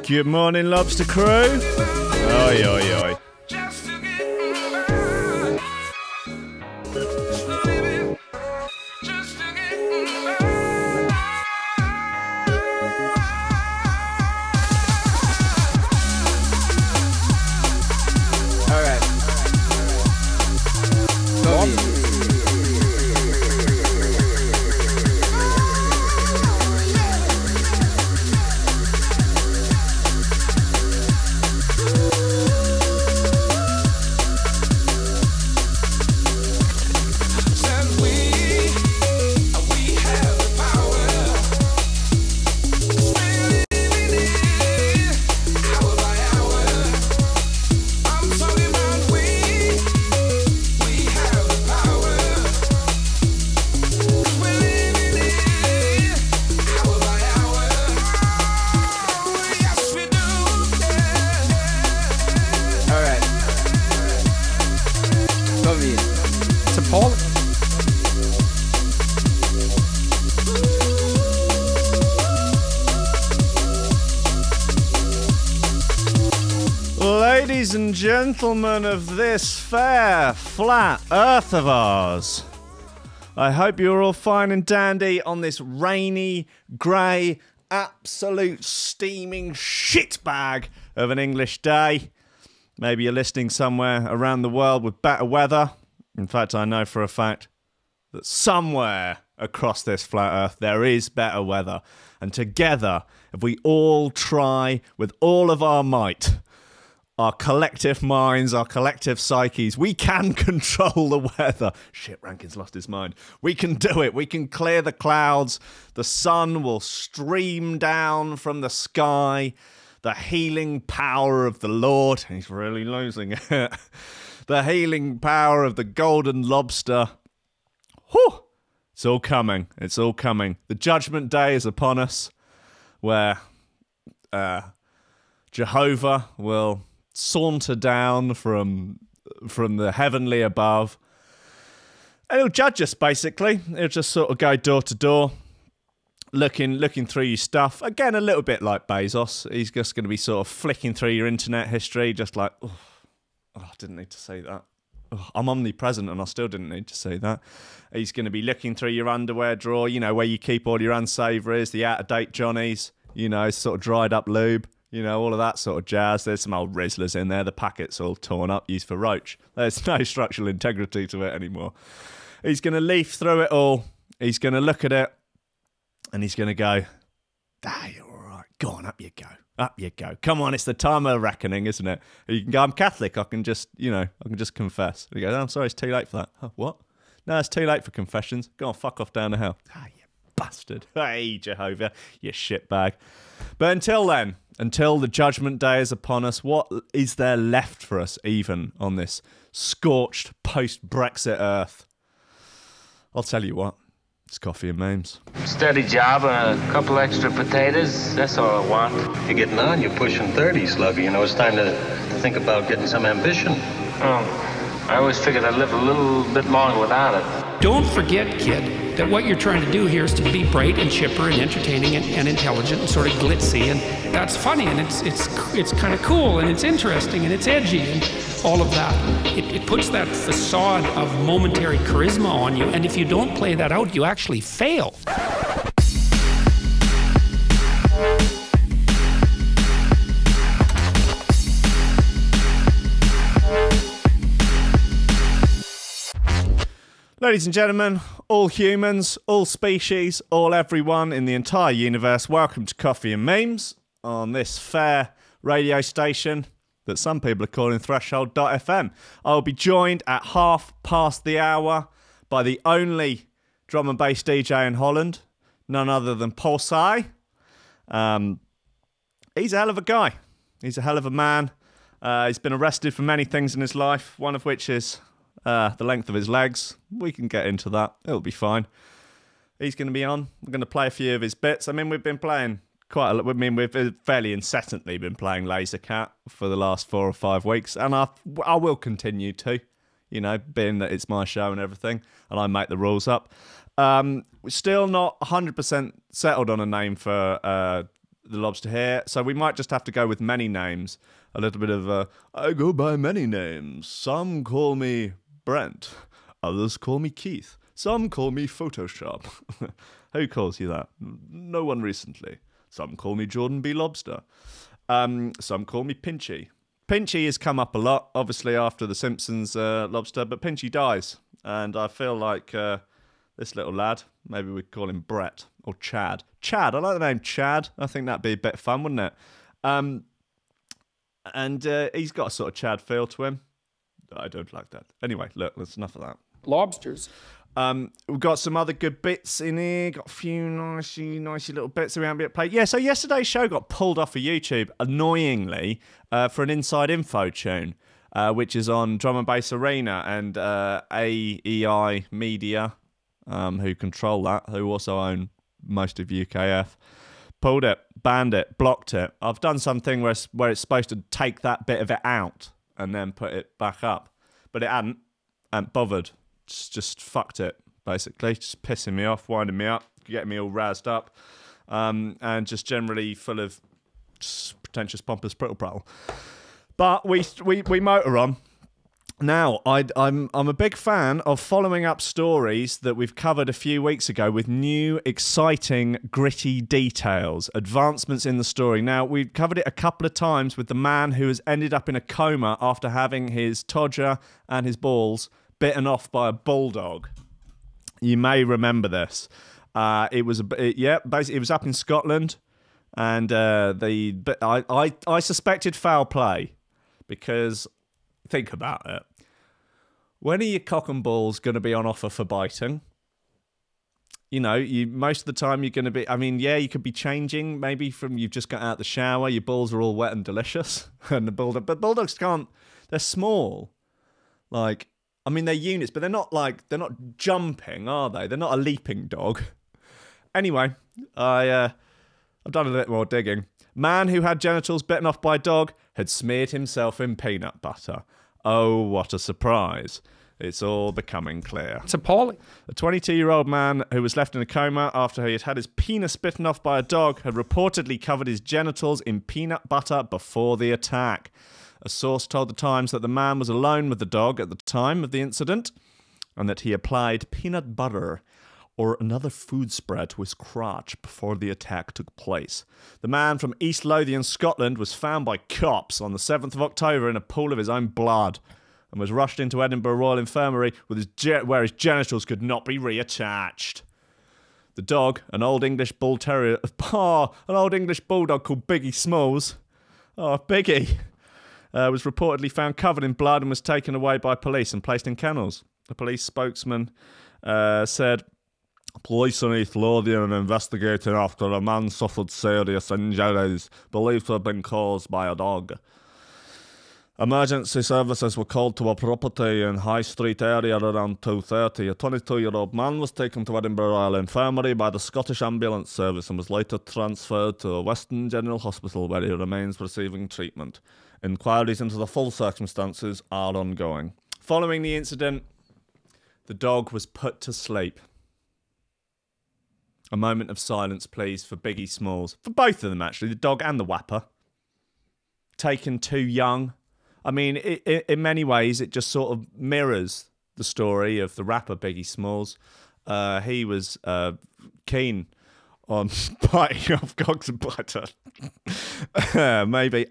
Good morning, Lobster Crew. Oi, oi, oi. Ladies and gentlemen of this fair, flat earth of ours, I hope you're all fine and dandy on this rainy, grey, absolute steaming shitbag of an English day. Maybe you're listening somewhere around the world with better weather. In fact, I know for a fact that somewhere across this flat earth there is better weather. And together, if we all try with all of our might, our collective minds, our collective psyches, we can control the weather. Shit, Rankin's lost his mind. We can do it. We can clear the clouds. The sun will stream down from the sky. The healing power of the Lord. He's really losing it. The healing power of the golden lobster. Whew! It's all coming. It's all coming. The judgment day is upon us, where Jehovah will saunter down from the heavenly above, and he'll judge us. Basically, he'll just sort of go door to door, looking through your stuff. Again, a little bit like Bezos. He's just going to be sort of flicking through your internet history, just like, oh, I didn't need to say that. Oh, I'm omnipresent, and I still didn't need to say that. He's going to be looking through your underwear drawer, you know, where you keep all your unsavouries, the out-of-date Johnnies, you know, sort of dried up lube. You know, all of that sort of jazz. There's some old Rizzlers in there. The packet's all torn up, used for roach. There's no structural integrity to it anymore. He's going to leaf through it all. He's going to look at it. And he's going to go, you're all right. Go on, up you go. Up you go. Come on, it's the time of reckoning, isn't it? You can go, I'm Catholic. I can just confess. And he goes, I'm sorry, it's too late for that. Huh, what? No, it's too late for confessions. Go on, fuck off down to hell. You bastard. Hey, Jehovah, you shitbag. But until then, until the judgment day is upon us, what is there left for us even on this scorched post-Brexit earth? I'll tell you what, it's coffee and memes. Steady job and a couple extra potatoes, that's all I want. You're getting on, you're pushing 30, Sluggy. You know, it's time to think about getting some ambition. Oh, I always figured I'd live a little bit longer without it. Don't forget, kid, that what you're trying to do here is to be bright and chipper and entertaining and intelligent and sort of glitzy, and that's funny, and it's kind of cool, and it's interesting, and it's edgy, and all of that. It puts that facade of momentary charisma on you, and if you don't play that out, you actually fail. Ladies and gentlemen, all humans, all species, all everyone in the entire universe, welcome to Coffee and Memes on this fair radio station that some people are calling Threshold.fm. I will be joined at 1:30 by the only drum and bass DJ in Holland, none other than Posij. He's a hell of a guy. He's a hell of a man. He's been arrested for many things in his life, one of which is the length of his legs. We can get into that. It'll be fine. He's going to be on. We're going to play a few of his bits. I mean, we've been playing quite a lot. I mean, we've fairly incessantly been playing Laser Cat for the last 4 or 5 weeks, and I will continue to, you know, being that it's my show and everything, and I make the rules up. We're still not 100% settled on a name for the lobster here, so we might just have to go with many names. A little bit of I go by many names. Some call me Brent, others call me Keith, some call me Photoshop. Who calls you that? No one recently. Some call me Jordan B. Lobster. Some call me Pinchy. Pinchy has come up a lot, obviously, after The Simpsons Lobster, but Pinchy dies. And I feel like this little lad, maybe we'd call him Brett or Chad. Chad, I like the name Chad. I think that'd be a bit of fun, wouldn't it? And he's got a sort of Chad feel to him. I don't like that. Anyway, look, that's enough of that. Lobsters. We've got some other good bits in here. Got a few nicey little bits that we haven't been played. Yeah, so yesterday's show got pulled off of YouTube, annoyingly, for an Inside Info tune, which is on Drum and Bass Arena, and AEI Media, who control that, who also own most of UKF, pulled it, banned it, blocked it. I've done something where it's supposed to take that bit of it out and then put it back up, but it hadn't bothered. Just fucked it, basically. Just pissing me off, winding me up, getting me all razzed up, and just generally full of just pretentious, pompous prittle-prattle. But we motor on. Now, I'm a big fan of following up stories that we've covered a few weeks ago with new, exciting, gritty details, advancements in the story. Now, we've covered it a couple of times with the man who has ended up in a coma after having his todger and his balls bitten off by a bulldog. You may remember this. It was basically it was up in Scotland, and I suspected foul play because think about it. When are your cock and balls going to be on offer for biting? You know, most of the time you're going to be. I mean, yeah, you could be changing maybe from you've just got out the shower, your balls are all wet and delicious, and but bulldogs can't. They're small, like. I mean, they're units, but they're not jumping, are they? They're not a leaping dog. Anyway, I've done a bit more digging. Man who had genitals bitten off by a dog had smeared himself in peanut butter. Oh, what a surprise. It's all becoming clear. It's appalling. A 22-year-old man who was left in a coma after he had had his penis bitten off by a dog had reportedly covered his genitals in peanut butter before the attack. A source told the Times that the man was alone with the dog at the time of the incident and that he applied peanut butter or another food spread to his crotch before the attack took place. The man from East Lothian, Scotland, was found by cops on the 7th of October in a pool of his own blood and was rushed into Edinburgh Royal Infirmary where his genitals could not be reattached. The dog, an old English bull terrier, an old English bulldog called Biggie Smalls. Oh, Biggie. Was reportedly found covered in blood and was taken away by police and placed in kennels. The police spokesman said, police in East Lothian are investigating after a man suffered serious injuries believed to have been caused by a dog. Emergency services were called to a property in High Street area around 2:30. A 22-year-old man was taken to Edinburgh Royal Infirmary by the Scottish Ambulance Service and was later transferred to a Western General Hospital where he remains receiving treatment. Inquiries into the full circumstances are ongoing. Following the incident, the dog was put to sleep. A moment of silence, please, for Biggie Smalls. For both of them, actually, the dog and the whapper. Taken too young. I mean, in many ways, it just sort of mirrors the story of the rapper Biggie Smalls. He was keen on biting off cogs and butter. Maybe.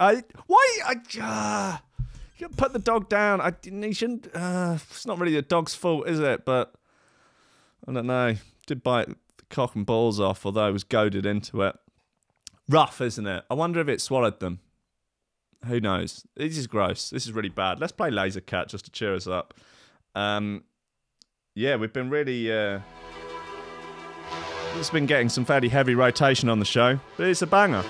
You put the dog down. He shouldn't. It's not really the dog's fault, is it? But I don't know. Did bite the cock and balls off, although I was goaded into it. Rough, isn't it? I wonder if it swallowed them. Who knows? This is gross. This is really bad. Let's play Laser Cat just to cheer us up. Yeah, we've been really. It's been getting some fairly heavy rotation on the show, but it's a banger.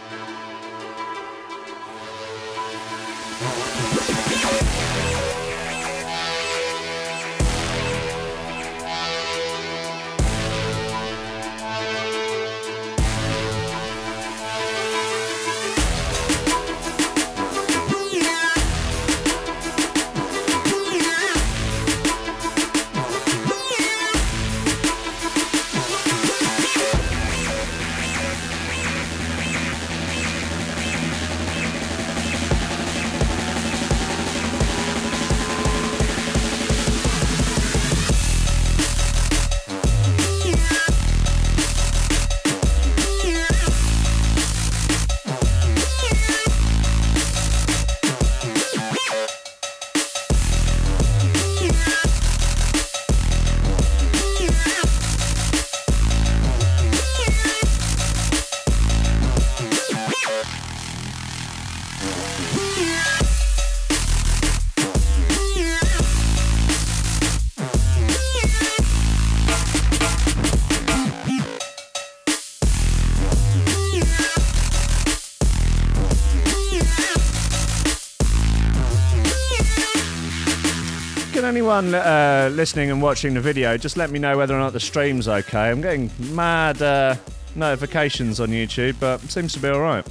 anyone listening and watching the video, just let me know whether or not the stream's okay. I'm getting mad notifications on YouTube, but it seems to be alright.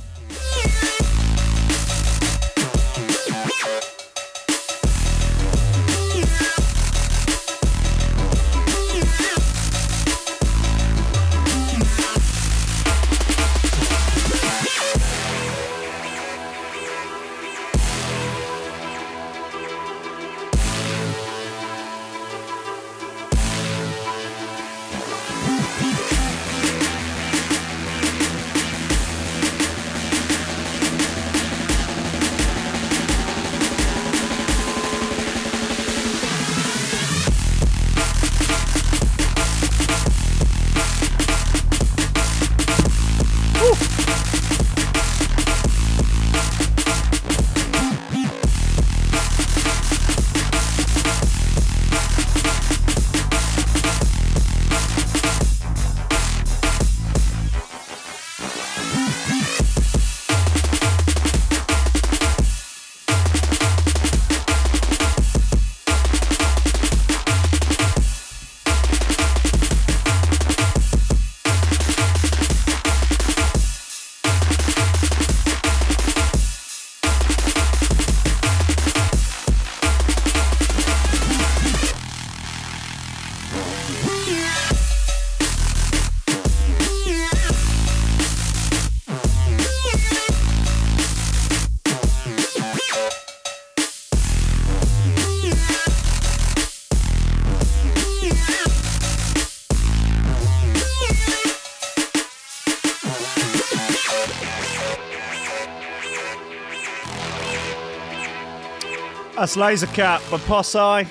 That's Laser Cat by Posij.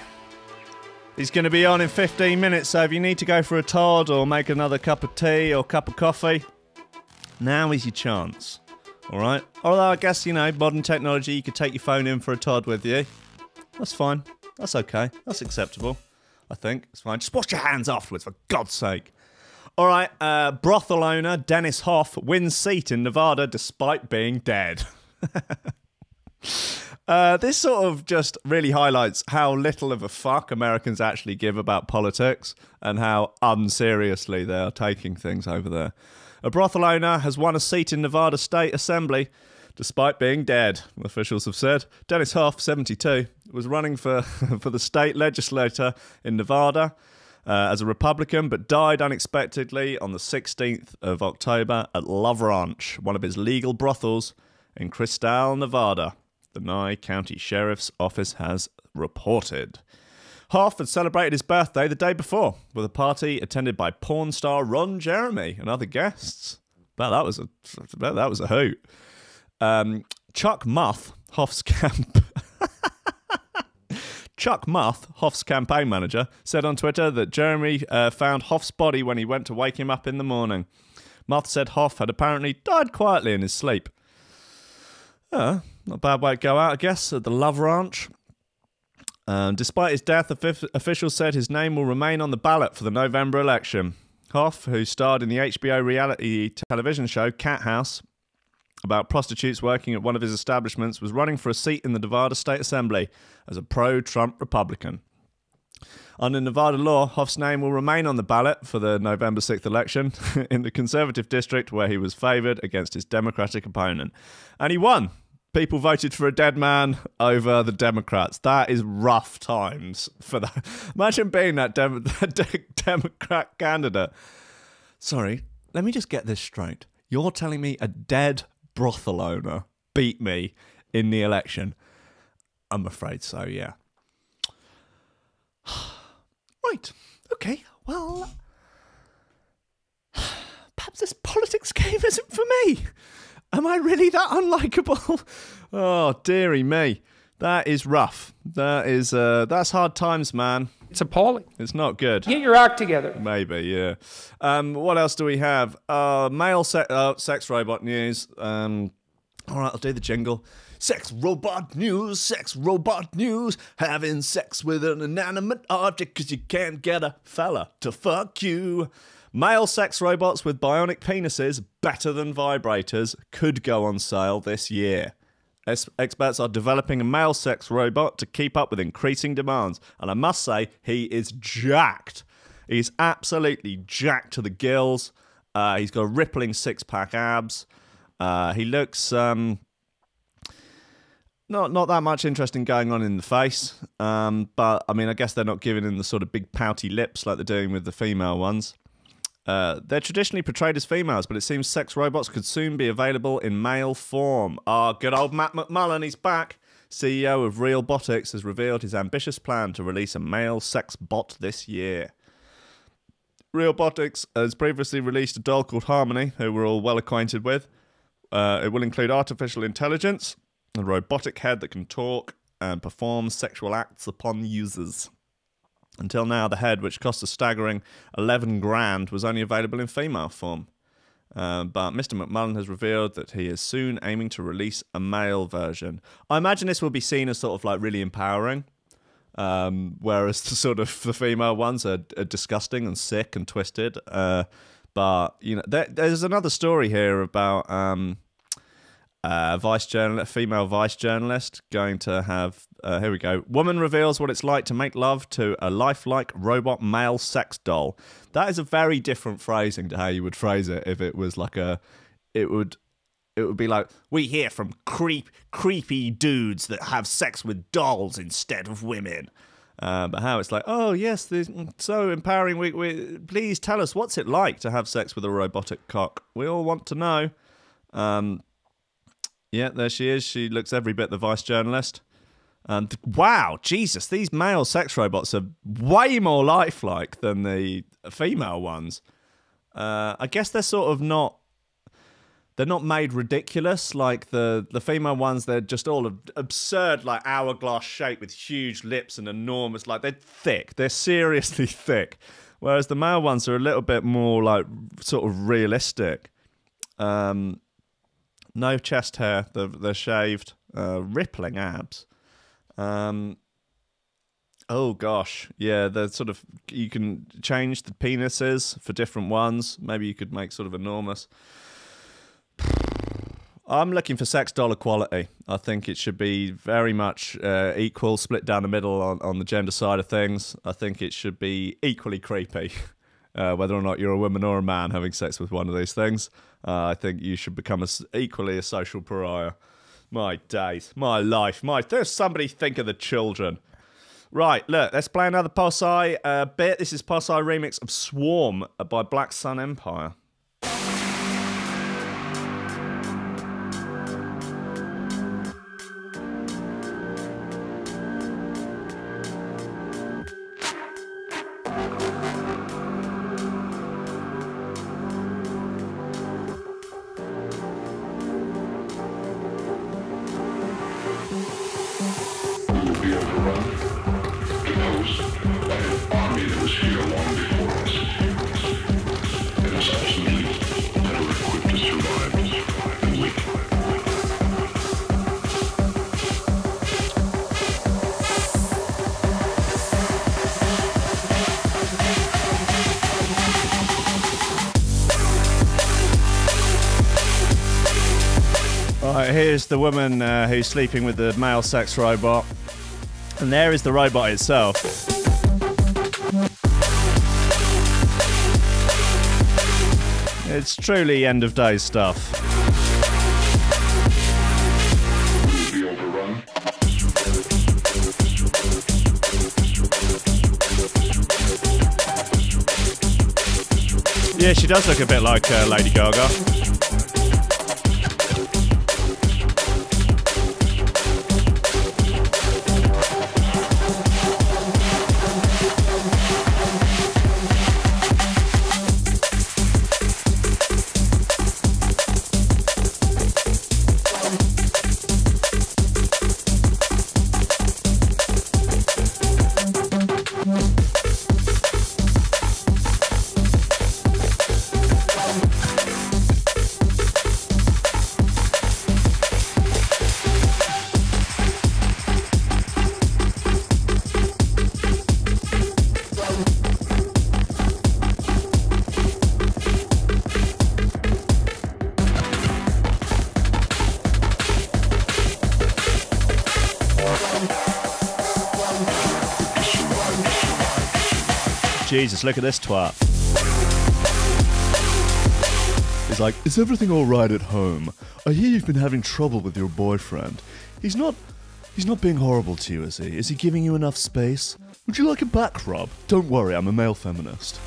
He's going to be on in 15 minutes, so if you need to go for a Todd or make another cup of tea or cup of coffee, now is your chance. Alright? Although I guess, you know, modern technology, you could take your phone in for a Todd with you. That's fine. That's okay. That's acceptable. I think. It's fine. Just wash your hands afterwards, for God's sake. Alright, brothel owner Dennis Hoff wins seat in Nevada despite being dead. This sort of just really highlights how little of a fuck Americans actually give about politics and how unseriously they are taking things over there. A brothel owner has won a seat in Nevada State Assembly despite being dead, officials have said. Dennis Hoff, 72, was running for the state legislature in Nevada as a Republican, but died unexpectedly on the 16th of October at Love Ranch, one of his legal brothels in Crystal, Nevada. The Nye County Sheriff's Office has reported. Hoff had celebrated his birthday the day before with a party attended by porn star Ron Jeremy and other guests. Well, that was a hoot. Chuck Muth, Hoff's Hoff's campaign manager, said on Twitter that Jeremy found Hoff's body when he went to wake him up in the morning. Muth said Hoff had apparently died quietly in his sleep. Not a bad way to go out, I guess, at the Love Ranch. Despite his death, officials said his name will remain on the ballot for the November election. Hoff, who starred in the HBO reality television show Cat House about prostitutes working at one of his establishments, was running for a seat in the Nevada State Assembly as a pro-Trump Republican. Under Nevada law, Hoff's name will remain on the ballot for the November 6th election in the conservative district where he was favoured against his Democratic opponent. And he won. People voted for a dead man over the Democrats. That is rough times for that. Imagine being that Democrat candidate. Sorry, let me just get this straight. You're telling me a dead brothel owner beat me in the election? I'm afraid so, yeah. Right, okay, well, perhaps this politics game isn't for me. Am I really that unlikable? Oh, dearie me. That is rough. That's hard times, man. It's appalling. It's not good. Get your act together. Maybe, yeah. What else do we have? Male sex robot news. All right, I'll do the jingle. Sex robot news, having sex with an inanimate object because you can't get a fella to fuck you. Male sex robots with bionic penises, better than vibrators, could go on sale this year. Experts are developing a male sex robot to keep up with increasing demands. And I must say, he is jacked. He's absolutely jacked to the gills. He's got rippling six-pack abs. He looks not that much interesting going on in the face. But, I mean, I guess they're not giving him the sort of big pouty lips like they're doing with the female ones. They're traditionally portrayed as females, but it seems sex robots could soon be available in male form. Good old Matt McMullen, he's back. CEO of Realbotics has revealed his ambitious plan to release a male sex bot this year. Realbotics has previously released a doll called Harmony, who we're all well acquainted with. It will include artificial intelligence, a robotic head that can talk and perform sexual acts upon users. Until now, the head, which cost a staggering 11 grand, was only available in female form. But Mr. McMullen has revealed that he is soon aiming to release a male version. I imagine this will be seen as sort of like really empowering, whereas the female ones are disgusting and sick and twisted. But you know, there's another story here about female vice journalist going to have. Here we go. Woman reveals what it's like to make love to a lifelike robot male sex doll. That is a very different phrasing to how you would phrase it if it was like it would be like, we hear from creepy dudes that have sex with dolls instead of women. But how it's like, oh yes, this so empowering. We please tell us what's it like to have sex with a robotic cock. We all want to know. Yeah, there she is. She looks every bit the vice journalist. Wow, Jesus, these male sex robots are way more lifelike than the female ones. I guess they're sort of not. They're not made ridiculous like the female ones. They're just all absurd, like hourglass shape with huge lips and enormous. Like they're thick. They're seriously thick. Whereas the male ones are a little bit more like sort of realistic. No chest hair. They're shaved. Rippling abs. Oh gosh, yeah. They're sort of. You can change the penises for different ones. Maybe you could make sort of enormous. I'm looking for sex doll equality. I think it should be very much equal, split down the middle on the gender side of things. I think it should be equally creepy, whether or not you're a woman or a man having sex with one of these things. I think you should become equally a social pariah. My days, my life, there's somebody think of the children. Right, look, let's play another Posij bit. This is Posij remix of Swarm by Black Sun Empire. Here's the woman who's sleeping with the male sex robot, and there is the robot itself. It's truly end of days stuff. Yeah, she does look a bit like Lady Gaga. Jesus, look at this twat. He's like, is everything alright at home? I hear you've been having trouble with your boyfriend. He's not being horrible to you, is he? Is he giving you enough space? Would you like a back rub? Don't worry, I'm a male feminist.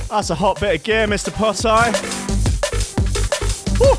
That's a hot bit of gear, Mr. Posij. Woo!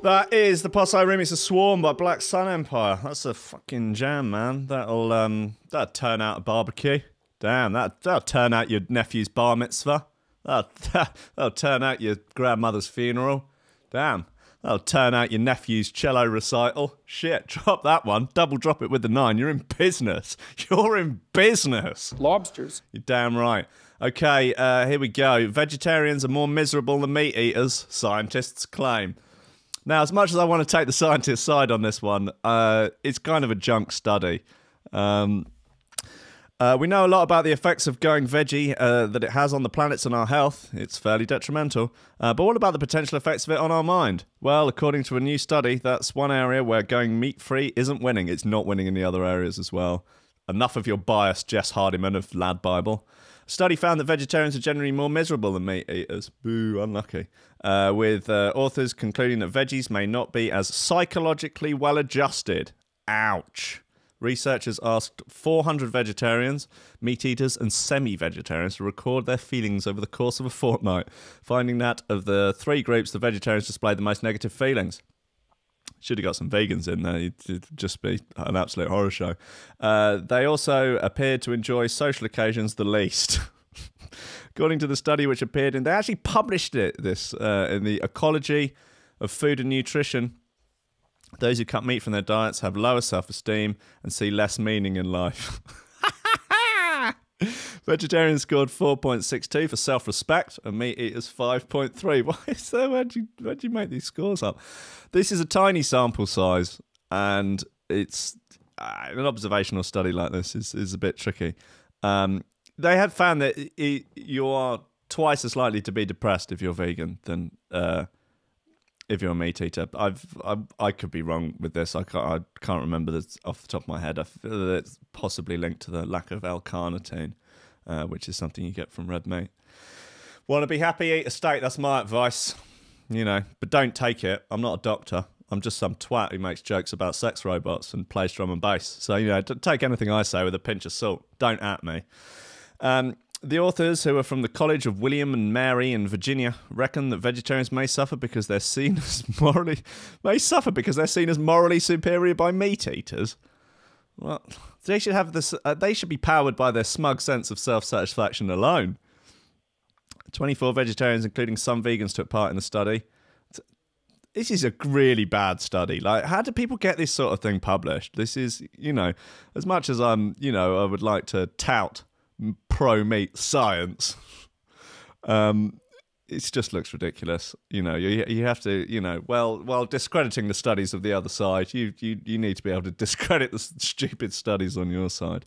That is the Posij remix of Swarm by Black Sun Empire. That's a fucking jam, man. That'll turn out a barbecue. Damn, that'll turn out your nephew's bar mitzvah. That'll turn out your grandmother's funeral. Damn, that'll turn out your nephew's cello recital. Shit, drop that one. Double drop it with the 9. You're in business. You're in business. Lobsters. You're damn right. Okay, here we go. Vegetarians are more miserable than meat eaters, scientists claim. Now, as much as I want to take the scientist side on this one, it's kind of a junk study. We know a lot about the effects of going veggie that it has on the planets and our health. It's fairly detrimental. But what about the potential effects of it on our mind? Well, according to a new study, that's one area where going meat-free isn't winning. It's not winning in the other areas as well. Enough of your bias, Jess Hardiman of Lad Bible. A study found that vegetarians are generally more miserable than meat eaters. Boo, unlucky. With authors concluding that veggies may not be as psychologically well adjusted. Ouch. Researchers asked 400 vegetarians, meat eaters, and semi-vegetarians to record their feelings over the course of a fortnight, finding that of the 3 groups, the vegetarians displayed the most negative feelings. Should have got some vegans in there. It'd just be an absolute horror show. They also appeared to enjoy social occasions the least. According to the study which appeared in... They actually published this in the Ecology of Food and Nutrition. Those who cut meat from their diets have lower self-esteem and see less meaning in life. Vegetarians scored 4.62 for self-respect and meat eaters 5.3. Why is there? Where'd you make these scores up? This is a tiny sample size, and it's an observational study like this is a bit tricky. They had found that you are twice as likely to be depressed if you're vegan than if you're a meat eater. I could be wrong with this. I can't remember this off the top of my head. I feel that it's possibly linked to the lack of L-carnitine, which is something you get from red meat. Want to be happy, eat a steak. That's my advice. You know, but don't take it. I'm not a doctor. I'm just some twat who makes jokes about sex robots and plays drum and bass. So, you know, take anything I say with a pinch of salt. Don't at me. The authors, who are from the College of William and Mary in Virginia, reckon that vegetarians may suffer because they're seen as morally superior by meat eaters. Well, they should have this. They should be powered by their smug sense of self-satisfaction alone. 24 vegetarians, including some vegans, took part in the study. This is a really bad study. Like, how do people get this sort of thing published? This is, you know, as much as I would like to tout pro-meat science, it just looks ridiculous. You know, you have to, you know, while discrediting the studies of the other side, you need to be able to discredit the stupid studies on your side.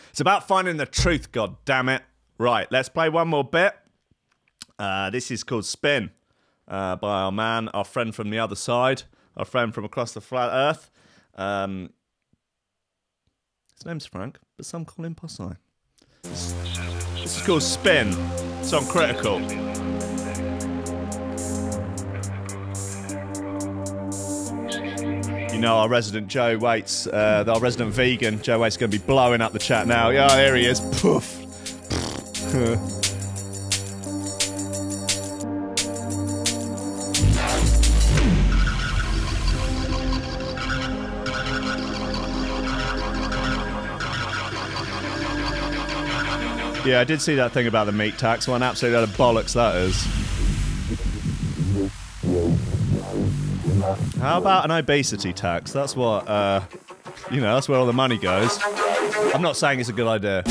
It's about finding the truth, god damn it. Right, let's play one more bit. This is called Spin by our friend from the other side, our friend from across the flat earth. His name's Frank, but some call him Posij. This is called Spin. It's on Critical. You know, our resident Joe Waits, our resident vegan, Joe Waits, is going to be blowing up the chat now. Yeah, there he is. Poof. Yeah, I did see that thing about the meat tax. What an absolute load of bollocks that is. How about an obesity tax? That's what, you know, that's where all the money goes. I'm not saying it's a good idea.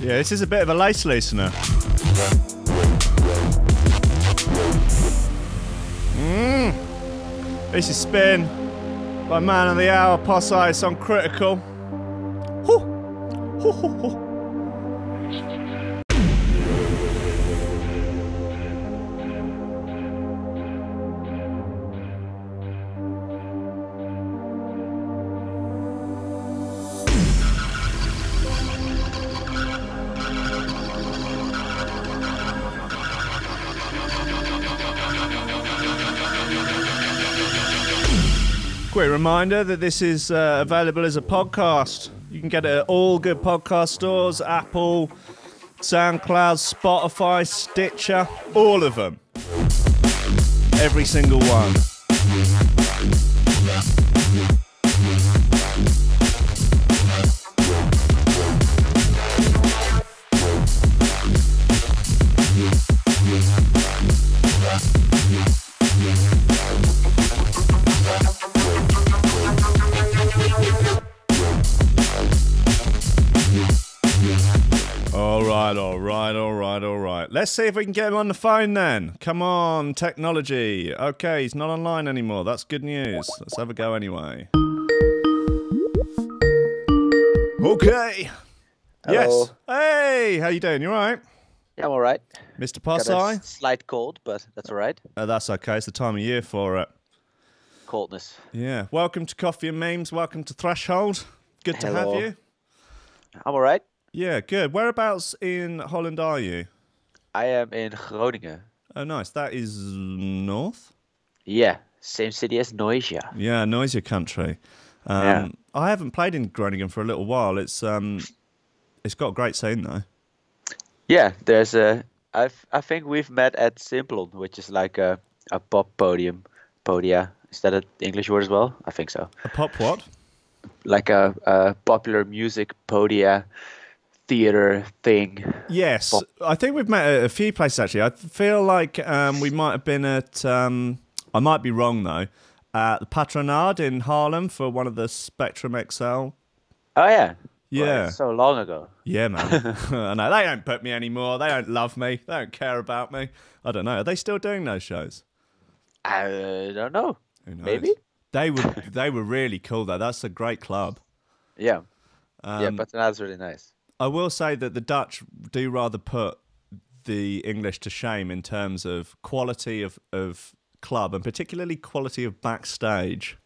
Yeah, this is a bit of a lace loosener. This is Spin by Man of the Hour, Posij on Critical. Hoo. Hoo, hoo, hoo. Quick reminder that this is available as a podcast. You can get it at all good podcast stores, Apple, SoundCloud, Spotify, Stitcher, all of them. Every single one. All right. Let's see if we can get him on the phone then. Come on, technology. Okay, he's not online anymore. That's good news. Let's have a go anyway. Okay. Hello. Yes. Hey, how you doing? You all right? Yeah, I'm all right. Mr. Got Posij? a slight cold, but that's all right. That's okay. It's the time of year for it. Coldness. Yeah. Welcome to Coffee and Memes. Welcome to Threshold. Good to Hello. have you. I'm all right. Yeah, good. Whereabouts in Holland are you? I am in Groningen. Oh, nice. That is north? Yeah, same city as Noisia. Yeah, noisier country. Yeah. I haven't played in Groningen for a little while. It's got a great scene though. Yeah, there's a. I think we've met at Simplon, which is like a pop podium. Podia. Is that an English word as well? I think so. A pop what? Like a popular music podia theater thing. Yes, I think we've met at a few places actually. I feel like we might have been at. I might be wrong though. The Patronade in Haarlem for one of the Spectrum XL. Oh yeah. Yeah. Well, so long ago. Yeah, man. I know they don't put me anymore. They don't love me. They don't care about me. I don't know. Are they still doing those shows? I don't know. Who knows? Maybe. They were really cool though. That's a great club. Yeah. Yeah, but that's really nice. I will say that the Dutch do rather put the English to shame in terms of quality of club and particularly quality of backstage.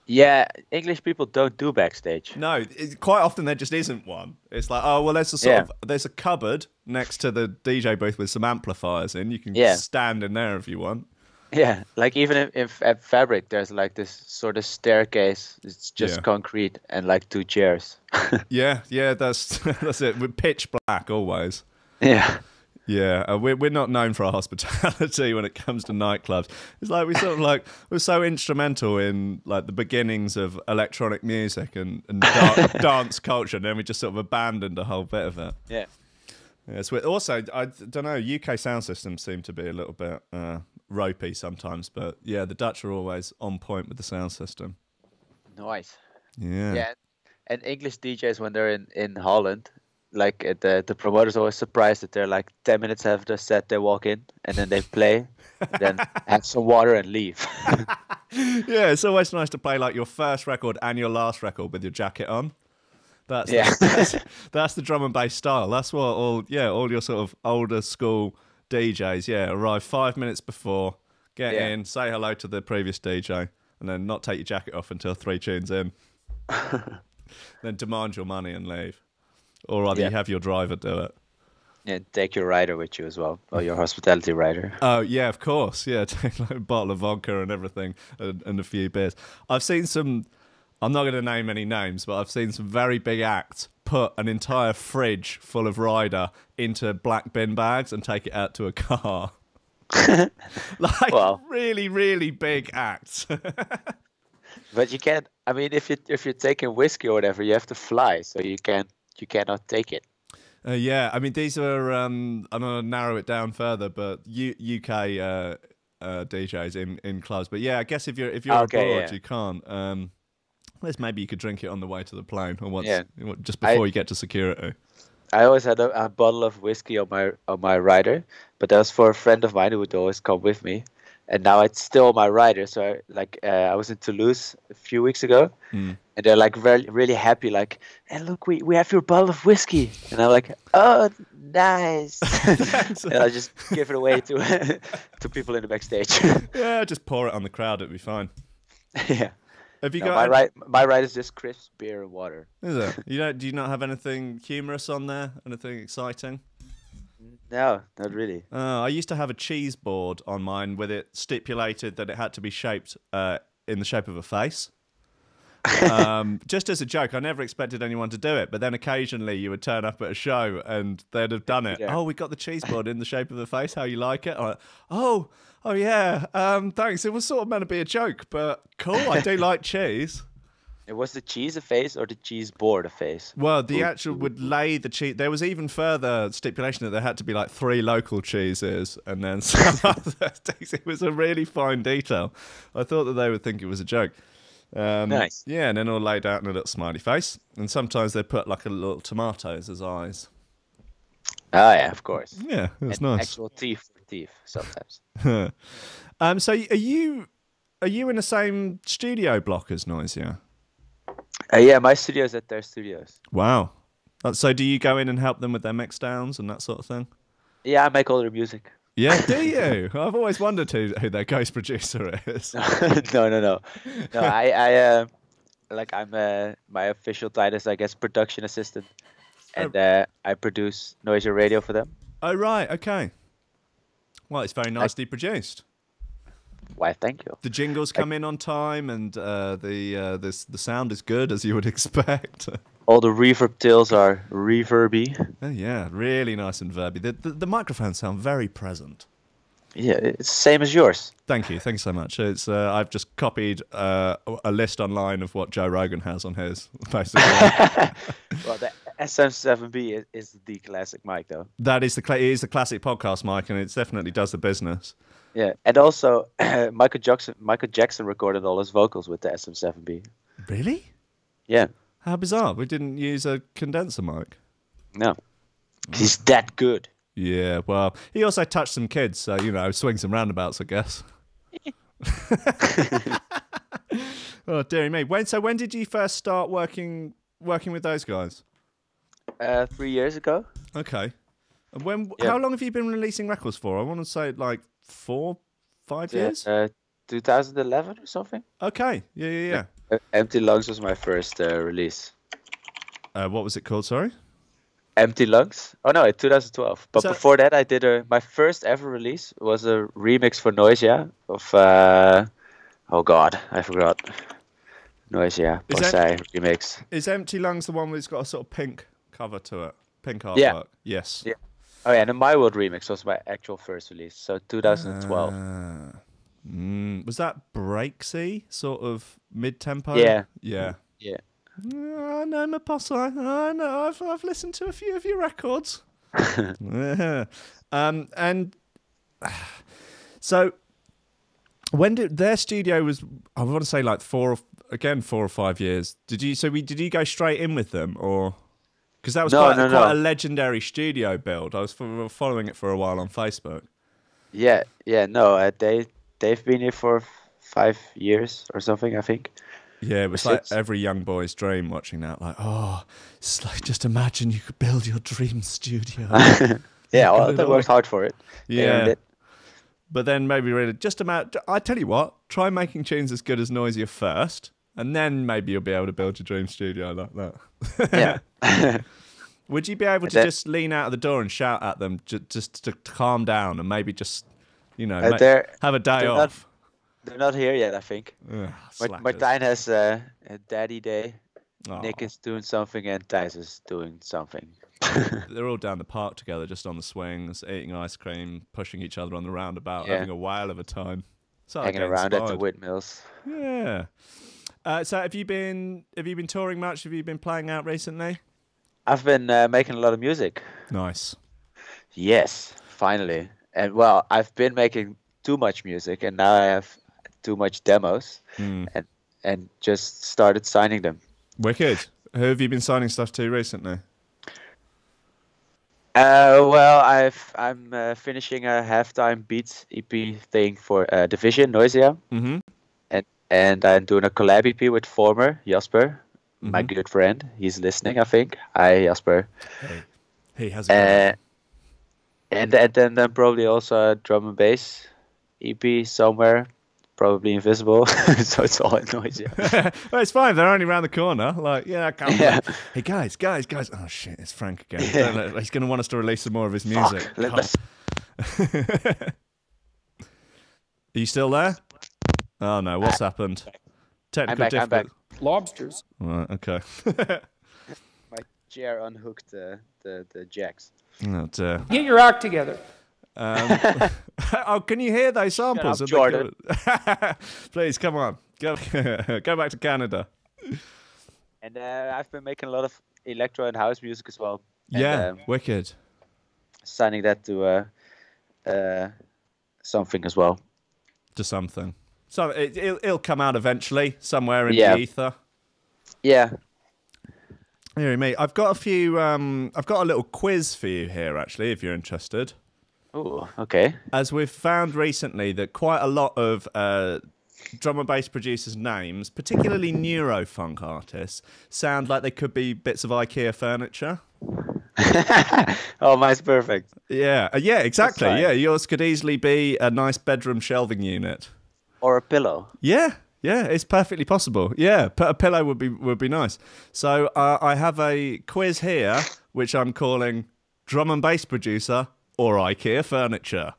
Yeah, English people don't do backstage. No, quite often there just isn't one. It's like, oh well, there's a cupboard next to the DJ booth with some amplifiers in. You can stand in there if you want. Yeah, like even if at Fabric, there's like this sort of staircase. It's just concrete and like 2 chairs. yeah, that's it. We're pitch black always. Yeah. Yeah, we're not known for our hospitality when it comes to nightclubs. It's like we're so instrumental in like the beginnings of electronic music and dance culture, and then we just sort of abandoned a whole bit of it. Yeah. Yeah, it's weird. Also, I don't know, UK sound systems seem to be a little bit ropey sometimes, but yeah, the Dutch are always on point with the sound system. Nice. Yeah. Yeah, and English DJs when they're in Holland. Like the promoters are always surprised that they're like 10 minutes after the set they walk in and then they play, then have some water and leave. Yeah, it's always nice to play like your first record and your last record with your jacket on. That's the drum and bass style. That's what all your sort of older school DJs arrive 5 minutes before, get in, say hello to the previous DJ, and then not take your jacket off until 3 tunes in. Then demand your money and leave. Or rather, you have your driver do it. Yeah, take your rider with you as well, or your hospitality rider. Oh, yeah, of course. Yeah, take like a bottle of vodka and everything, and a few beers. I've seen some, I'm not going to name any names, but I've seen some very big acts put an entire fridge full of rider into black bin bags and take it out to a car. Really, really big acts. But you can't, I mean, if you're taking whiskey or whatever, you have to fly, so you cannot take it. Yeah, I mean, these are, I'm going to narrow it down further, but UK DJs in clubs. But yeah, I guess if you're abroad, you can't. Unless maybe you could drink it on the way to the plane or just before you get to security. I always had a bottle of whiskey on my rider, but that was for a friend of mine who would always come with me. And now it's still on my rider. So I was in Toulouse a few weeks ago, and they're like really happy, like, "Hey, look, we have your bottle of whiskey." And I'm like, "Oh, nice!" And I just give it away to people in the backstage. Yeah, just pour it on the crowd; it'll be fine. Yeah. Have you got my ride is just crisp beer and water. Is it? Do you not have anything humorous on there? Anything exciting? No, not really. I used to have a cheese board on mine with it stipulated that it had to be shaped in the shape of a face. Just as a joke, I never expected anyone to do it, but then occasionally you would turn up at a show and they'd have done it. Yeah. Oh, we got the cheese board in the shape of a face. How you like it? I'm like, oh yeah. Thanks. It was sort of meant to be a joke, but cool. I do like cheese. It was the cheese a face or the cheese board a face? Well, the actual would lay the cheese. There was even further stipulation that there had to be like 3 local cheeses and then some other things. It was a really fine detail. I thought that they would think it was a joke. Nice. Yeah, and then all laid out in a little smiley face. And sometimes they put like a little tomatoes as eyes. Oh, yeah, of course. Yeah, it's nice. Actual teeth for teeth sometimes. So are you in the same studio block as Noisia? Yeah, my studio's at their studios. Wow. So do you go in and help them with their mix downs and that sort of thing? Yeah, I make all their music. Yeah, do you? I've always wondered who their ghost producer is. No, I'm my official title is, I guess, production assistant, and I produce Noisia Radio for them. Oh right, okay. Well, it's very nicely produced. Why, thank you. The jingles come in on time, and the sound is good, as you would expect. All the reverb tails are reverby. Oh, yeah, really nice and verby. The microphones sound very present. Yeah, it's the same as yours. Thank you so much. It's I've just copied a list online of what Joe Rogan has on his, basically. Well, the SM7B is the classic mic, though. That is it is the classic podcast mic, and it definitely does the business. Yeah, and also Michael Jackson recorded all his vocals with the SM7B. Really? Yeah. How bizarre! We didn't use a condenser mic. No, he's that good. Yeah, well, he also touched some kids, so swings and roundabouts, I guess. Oh dearie me! When did you first start working with those guys? 3 years ago. Okay. And how long have you been releasing records for? I want to say like 4-5 years. 2011 or something. Okay. Yeah. Empty Lungs was my first release. What was it called? Sorry. Empty Lungs? Oh no, in 2012. But So- before that, I did my first ever release was a remix for Noisia of oh god, I forgot. Noisia, Is that- Posij remix. Is Empty Lungs the one where it's got a sort of pink cover to it? Pink artwork. Yeah. Yes. Yeah. Oh yeah, and the My World remix was my actual first release, so 2012. Was that breaksy, sort of mid-tempo? Yeah. Yeah. Yeah. I know my Posij. I know. I've listened to a few of your records. Yeah. And so when did their studio was? I want to say like 4 or 5 years. Did you go straight in with them, or because that was quite a legendary studio build? I was following it for a while on Facebook. Yeah. No, they've been here for 5 years or something, I think. Yeah, it was like every young boy's dream watching that. Like, oh, it's like just imagine you could build your dream studio. Yeah, well, they worked hard for it. Yeah. But then maybe really I tell you what, try making tunes as good as Noisia first, and then maybe you'll be able to build your dream studio like that. Yeah. Would you be able to just lean out of the door and shout at them just to calm down and maybe just, have a day off? They're not here yet, I think. Martijn has a daddy day. Oh. Nick is doing something and Thijs is doing something. They're all down the park together, just on the swings, eating ice cream, pushing each other on the roundabout, Yeah. having a whale of a time. So Hanging around at the windmills. Yeah. So have you been touring much? Have you been playing out recently? I've been making a lot of music. Nice. Yes, finally. And well, I've been making too much music, and now I have too much demos, and just started signing them. Wicked. Who have you been signing stuff to recently? Well, I'm finishing a halftime beats EP thing for Division Noisia, and I'm doing a collab EP with former Jasper, my good friend. He's listening, I think. Hi, Jasper. Hey, how's it going? And then probably also a drum and bass EP somewhere, probably invisible. So it's all in Noisia. Well, it's fine. They're only around the corner. Like, I can't. Yeah. Hey, guys. Oh shit, it's Frank again. He's going to want us to release some more of his music. Are you still there? Oh no, what's happened? Technical I'm back. Lobsters. Right, okay. My chair unhooked the jacks. Oh dear. Get your act together. Oh, can you hear those samples? Shut up, Jordan. Please, come on. Go back to Canada. And I've been making a lot of electro and house music as well. Yeah, And, wicked. signing that to something as well. To something. So it'll come out eventually, somewhere in Yeah. the ether. Yeah. Hear me. I've got a few. I've got a little quiz for you here, actually, if you're interested. Oh, okay. As we've found recently that quite a lot of drum and bass producers' names, particularly neurofunk artists, sound like they could be bits of IKEA furniture. Oh, mine's perfect. Yeah, exactly. That's fine. Yeah, yours could easily be a nice bedroom shelving unit. Or a pillow. Yeah, it's perfectly possible. Yeah, a pillow would be nice. So I have a quiz here, which I'm calling Drum and Bass Producer or IKEA Furniture.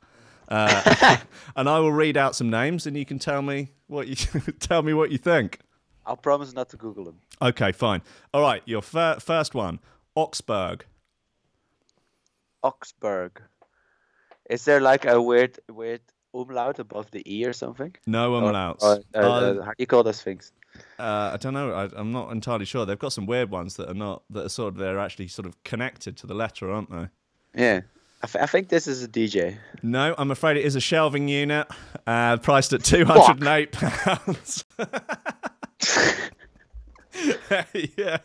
And I will read out some names, and you can tell me what you think. I'll promise not to Google them. Okay, fine. All right, your first one, Augsburg. Augsburg. Is there like a weird umlaut above the E or something? No umlauts. How do you call those things? I don't know. I'm not entirely sure. They've got some weird ones that are they're actually sort of connected to the letter, aren't they? Yeah. I think this is a DJ. No, I'm afraid it is a shelving unit, priced at £208. Yeah.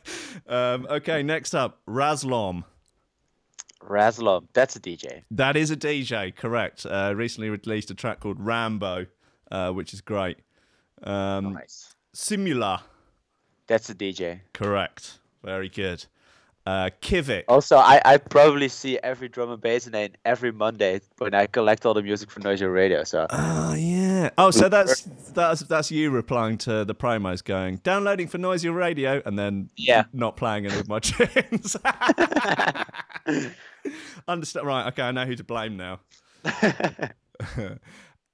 Okay, next up, Razlom. Razlom. That's a DJ. That is a DJ, correct. Recently released a track called Rambo, which is great. Nice. Simula. That's a DJ. Correct. Very good. Kivik. Also, I probably see every drum and bass name every Monday when I collect all the music for Noisy Radio. So. Oh yeah. Oh, so that's you replying to the promos, going downloading for Noisy Radio, and then not playing any of my tunes. Understand? Right. Okay, I know who to blame now.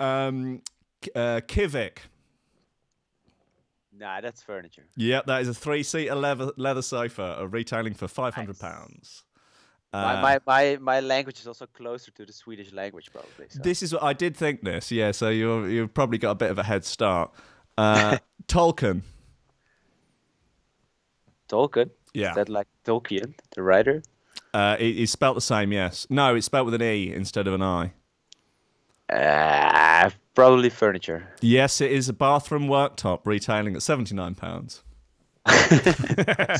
Kivik. Nah, that's furniture. Yep, that is a 3-seater leather sofa, retailing for £500. My language is also closer to the Swedish language, probably. So. This is what I did think. This, yeah. So you've probably got a bit of a head start. Tolkien. Tolkien. Yeah. Is that like Tolkien, the writer? It's spelt the same. Yes. No, it's spelt with an E instead of an I. Probably furniture. Yes, it is a bathroom worktop, retailing at £79.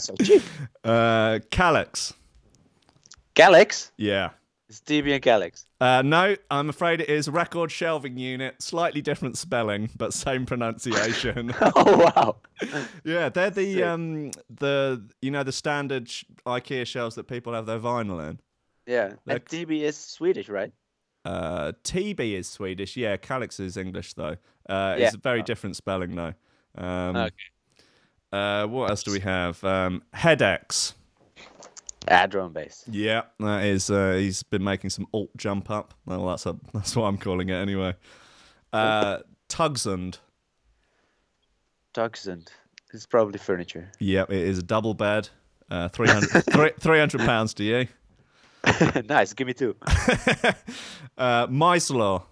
So cheap. Calyx. Calyx? Yeah. It's TB and Calyx. No, I'm afraid it is record shelving unit, slightly different spelling, but same pronunciation. Oh wow. Yeah, they're the standard IKEA shelves that people have their vinyl in. Yeah, and TB is Swedish, right? TB is Swedish. Yeah, Calyx is English though. It's a very different spelling though. Okay. What else do we have? Headaches. Drum and bass. Yeah, that is. He's been making some alt jump up. Well, that's what I'm calling it anyway. Tugsund. Tugsund. It's probably furniture. Yep, it is a double bed. £300 to you. Nice, give me two. Maislaw.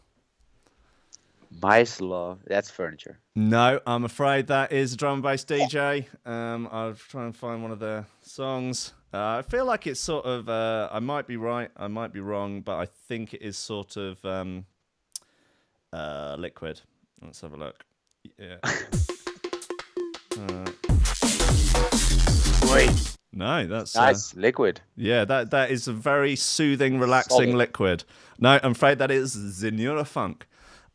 Maislaw, that's furniture. No, I'm afraid that is a drum and bass DJ. I'll try and find one of their songs. I feel like it's sort of, I might be right, I might be wrong, but I think it is sort of Liquid. Let's have a look. Yeah. Wait. No, that's nice. Liquid. Yeah, that is a very soothing, relaxing liquid. No, I'm afraid that is Zinura Funk.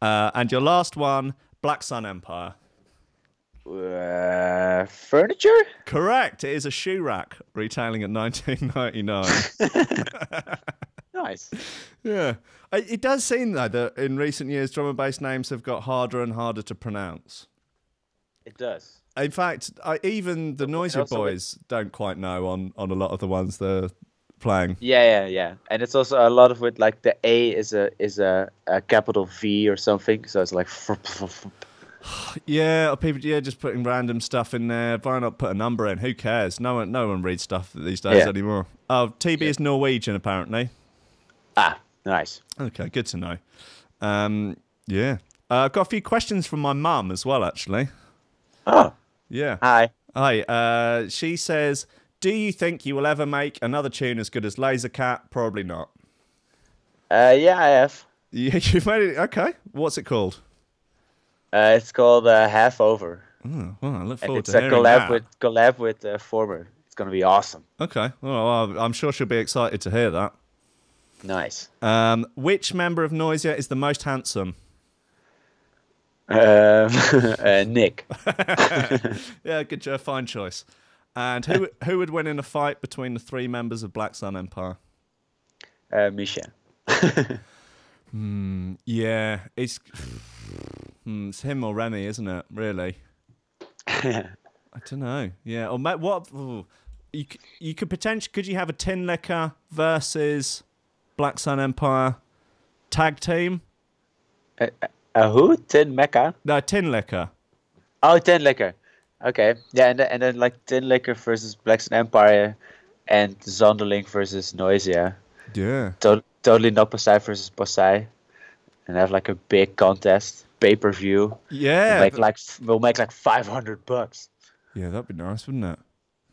And your last one, Black Sun Empire. Furniture? Correct. It is a shoe rack, retailing at $19.99. Nice. Yeah. It does seem though that in recent years, drum and bass names have got harder and harder to pronounce. It does. In fact, even the Noisier boys don't quite know on a lot of the ones they're playing. Yeah. And it's also a lot of it, like the A is a capital V or something, so it's like. Yeah, people just putting random stuff in there. Why not put a number in? Who cares? No one reads stuff these days anymore. Oh, TB is Norwegian apparently. Nice. Okay, good to know. Yeah, I've got a few questions from my mum as well, actually. Oh. Yeah. Hi. She says, do you think you will ever make another tune as good as Laser Cat? Probably not. Yeah, I have. Yeah, you've made it. Okay. What's it called? It's called Half Over. Oh, well, I look forward to hearing that. It's a collab with Former. It's going to be awesome. Okay. Well, I'm sure she'll be excited to hear that. Nice. Which member of Noisia is the most handsome? Nick. Yeah, good job. Fine choice. And who would win in a fight between the three members of Black Sun Empire? Misha. Yeah, it's him or Remy, isn't it? Really? I don't know. Yeah, or what? You could potentially. Could you have a Tin Liquor versus Black Sun Empire tag team? Who? Tin Mecca? No, Tin Liquor. Oh, Tin Liquor. Okay. Yeah, and then like Tin Liquor versus Black Sun Empire and Zonderling versus Noisia. Yeah. Totally not Posij versus Posij. And have like a big contest, pay-per-view. Yeah. We'll make like $500. Yeah, that'd be nice, wouldn't it?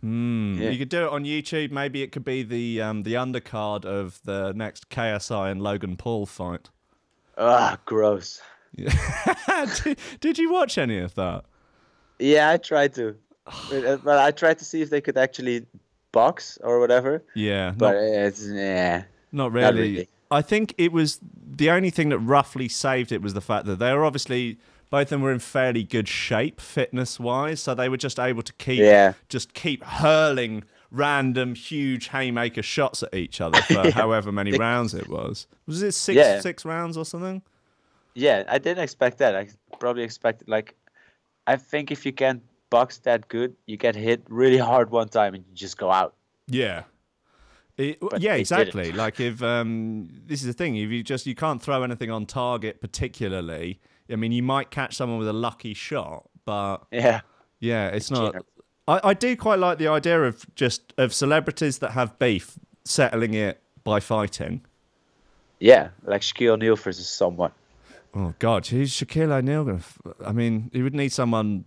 Yeah. You could do it on YouTube. Maybe it could be the undercard of the next KSI and Logan Paul fight. Gross. Yeah. Did you watch any of that? Yeah, I tried to. But I tried to see if they could actually box or whatever. Yeah. But not really. I think it was the only thing that roughly saved it was the fact that they were obviously both of them were in fairly good shape fitness wise, so they were just able to keep hurling random huge haymaker shots at each other for however many rounds it was. Was it six rounds or something? Yeah, I didn't expect that. I probably expected, like, I think if you can't box that good, you get hit really hard one time and you just go out. Yeah. Exactly. Didn't. Like if this is the thing, if you can't throw anything on target particularly. I mean, you might catch someone with a lucky shot, but it's not. I do quite like the idea of celebrities that have beef settling it by fighting. Yeah, like Shaquille O'Neal versus someone. Oh God, who's Shaquille O'Neal gonna? I mean, he would need someone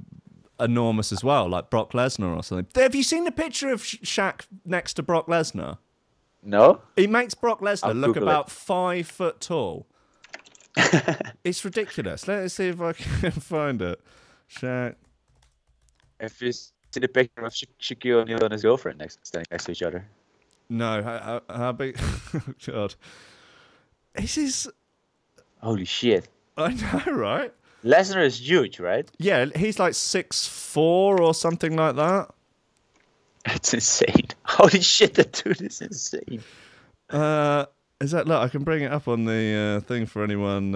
enormous as well, like Brock Lesnar or something. Have you seen the picture of Shaq next to Brock Lesnar? No. He makes Brock Lesnar look about 5 foot tall. It's ridiculous. Let's see if I can find it. Shaq. If you see the picture of Shaquille O'Neal and his girlfriend standing next to each other. No, how big? God. This is... Holy shit. I know, right? Lesnar is huge, right? Yeah, he's like 6'4" or something like that. It's insane. Holy shit, that dude is insane. Is that, look, I can bring it up on the thing for anyone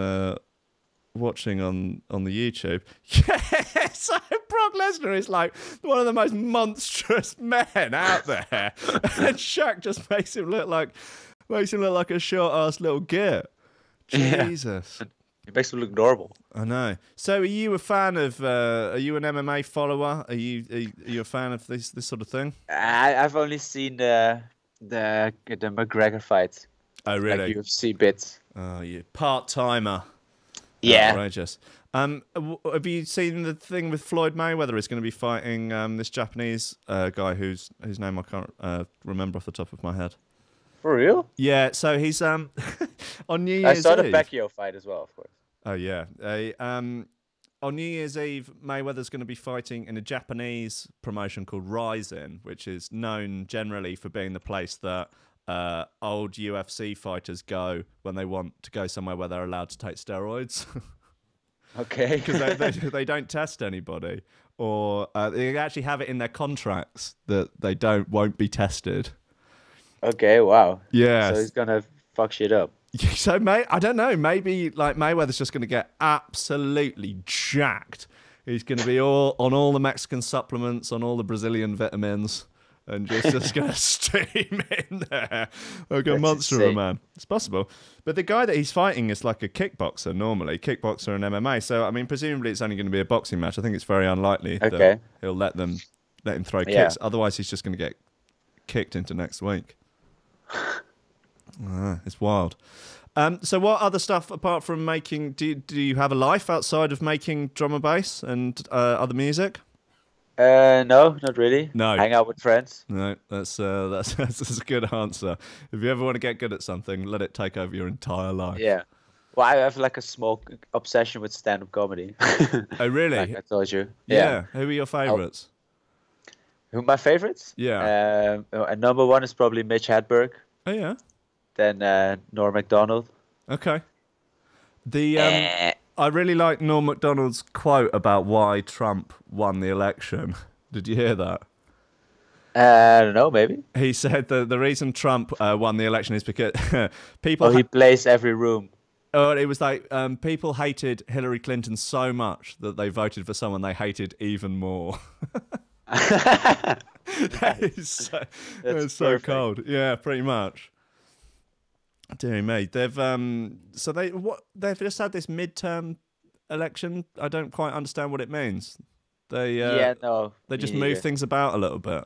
watching on the YouTube. Yeah, so Brock Lesnar is like one of the most monstrous men out there. And Shaq just makes him look like a short-ass little git. Jesus. Yeah. It makes him look normal. I know. So, are you a fan of? Are you an MMA follower? Are you a fan of this sort of thing? I've only seen the McGregor fights. Oh, really? Like UFC bits. Oh, you part-timer. Yeah. Outrageous. Have you seen the thing with Floyd Mayweather? Is going to be fighting this Japanese guy whose name I can't remember off the top of my head. For real? Yeah, so he's on New Year's Eve. I saw the Pacquiao fight as well, of course. Oh, yeah. On New Year's Eve, Mayweather's going to be fighting in a Japanese promotion called Rising, which is known generally for being the place that old UFC fighters go when they want to go somewhere where they're allowed to take steroids. Okay. Because they don't test anybody. Or they actually have it in their contracts that they won't be tested. Okay, wow. Yeah. So he's gonna fuck shit up. So, I don't know. Maybe like Mayweather's just gonna get absolutely jacked. He's gonna be on all the Mexican supplements, on all the Brazilian vitamins, and just gonna steam in there like a monster of a man. It's possible. But the guy that he's fighting is like a kickboxer normally, kickboxer and MMA. So, I mean, presumably it's only going to be a boxing match. I think it's very unlikely that he'll let him throw kicks. Otherwise, he's just going to get kicked into next week. It's wild. So what other stuff apart from making? Do you have a life outside of making drum and bass and other music? No, not really. No. Hang out with friends. No, that's a good answer. If you ever want to get good at something, let it take over your entire life. Yeah. Well, I have like a small obsession with stand-up comedy. Oh, really? Like I told you. Yeah. Who are your favourites? Who my favorites? Yeah. Number one is probably Mitch Hedberg. Oh yeah. Then Norm Macdonald. Okay. I really like Norm Macdonald's quote about why Trump won the election. Did you hear that? I don't know, maybe. He said that the reason Trump won the election is because people... he plays every room. Oh, it was like people hated Hillary Clinton so much that they voted for someone they hated even more. That's so cold. Yeah, pretty much. Dear me, they've just had this midterm election. I don't quite understand what it means. They just move things about a little bit.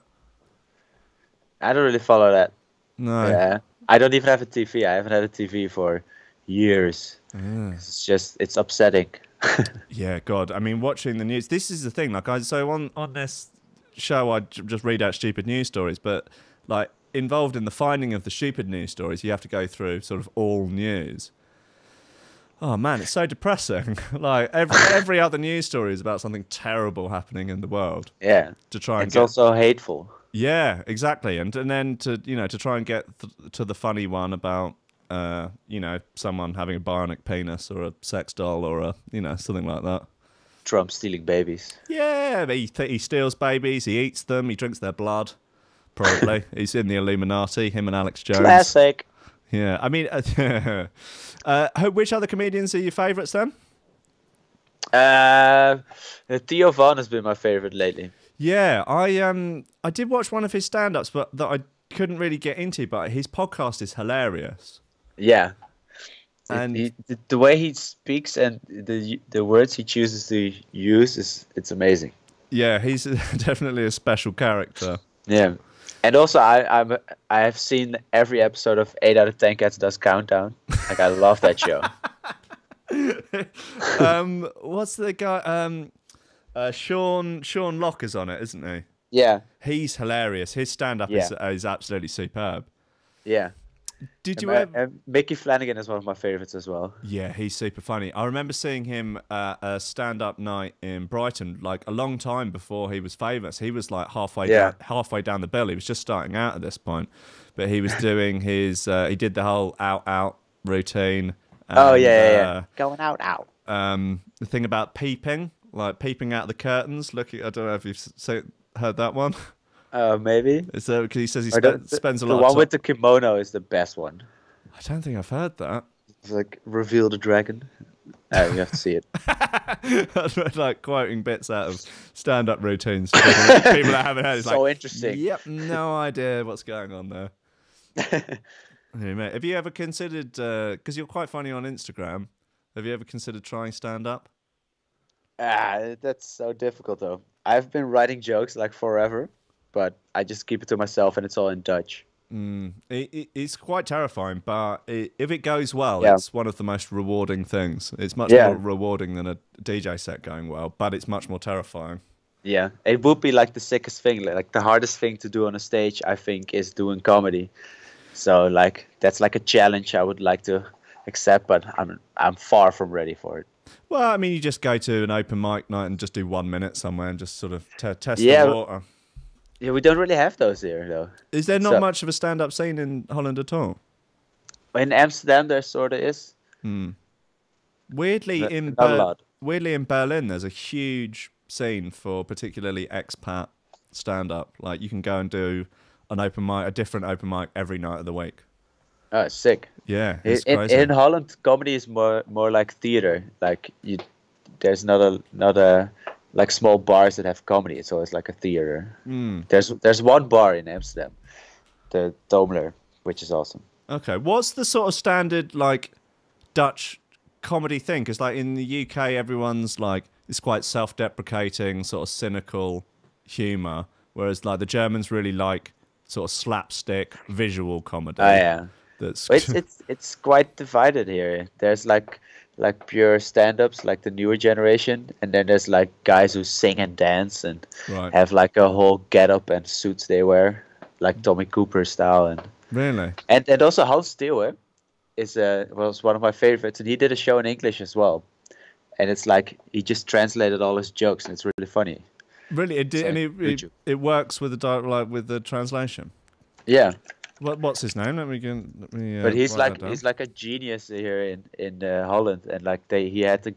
I don't really follow that. No. Yeah, I don't even have a TV. I haven't had a TV for years. Yeah. It's upsetting. Yeah, God. I mean, watching the news. This is the thing. Like, on this show, I just read out stupid news stories, but like involved in the finding of the stupid news stories, you have to go through sort of all news. Oh man, it's so depressing. Like every other news story is about something terrible happening in the world. Yeah. It's also hateful. Yeah, exactly. And then to try and get to the funny one about someone having a bionic penis or a sex doll or something like that. Trump stealing babies. Yeah, he steals babies, he eats them, he drinks their blood. probably. He's in the Illuminati, him and Alex Jones. Classic. Yeah, I mean, which other comedians are your favourites then? Theo Von has been my favorite lately. Yeah, I did watch one of his stand-ups, but that I couldn't really get into. But his podcast is hilarious. Yeah, and the way he speaks and the words he chooses to use it's amazing. Yeah, he's definitely a special character. Yeah, and also I have seen every episode of 8 out of 10 Cats Does Countdown. Like I love that show. What's the guy? Sean Locke is on it, isn't he? Yeah, he's hilarious. His stand-up is absolutely superb. Yeah. Did you ever? Mickey Flanagan is one of my favorites as well. Yeah, he's super funny. I remember seeing him at a stand-up night in Brighton, like a long time before he was famous. He was like halfway down the bill. He was just starting out at this point, but he was doing his. He did the whole out routine. And, going out. The thing about peeping, like peeping out the curtains. Looking, I don't know if you've heard that one. Maybe. It's because he says he spends a lot. The of one time. with the kimono is the best one. I don't think I've heard that. It's like reveal the dragon. You have to see it. That's like quoting bits out of stand-up routines. People that haven't heard. It's so like, interesting. Yep, no idea what's going on there. Hey, mate, have you ever considered? Because you're quite funny on Instagram. Have you ever considered trying stand-up? That's so difficult though. I've been writing jokes like forever, but I just keep it to myself, and it's all in Dutch. It's quite terrifying, but if it goes well, it's one of the most rewarding things. It's much more rewarding than a DJ set going well, but it's much more terrifying. Yeah, it would be like the sickest thing. Like the hardest thing to do on a stage, I think, is doing comedy. So like that's like a challenge I would like to accept, but I'm far from ready for it. Well, I mean, you just go to an open mic night and just do 1 minute somewhere and just sort of test the water. Yeah, we don't really have those here, though. Is there not much of a stand-up scene in Holland at all? In Amsterdam, there sort of is. Weirdly, in Berlin, there's a huge scene for particularly expat stand-up. Like, you can go and do a different open mic every night of the week. Oh, it's sick. Yeah, it's crazy. In Holland, comedy is more like theater. Like there's not a like small bars that have comedy. It's always like a theater. There's one bar in Amsterdam, the Domler, which is awesome. Okay, what's the sort of standard like Dutch comedy thing? Because like in the UK, everyone's like it's quite self-deprecating, sort of cynical humor, whereas like the Germans really like sort of slapstick visual comedy. Oh yeah. It's quite divided here. There's like pure stand-ups, like the newer generation, and then there's like guys who sing and dance and have like a whole get-up and suits they wear, like Tommy Cooper style. And really, and also Hans Steeuwen was one of my favorites, and he did a show in English as well. And it's like he just translated all his jokes, and it's really funny. Really, it works with the translation. Yeah. What's his name? Let me but he's like a genius here in Holland, and like he had to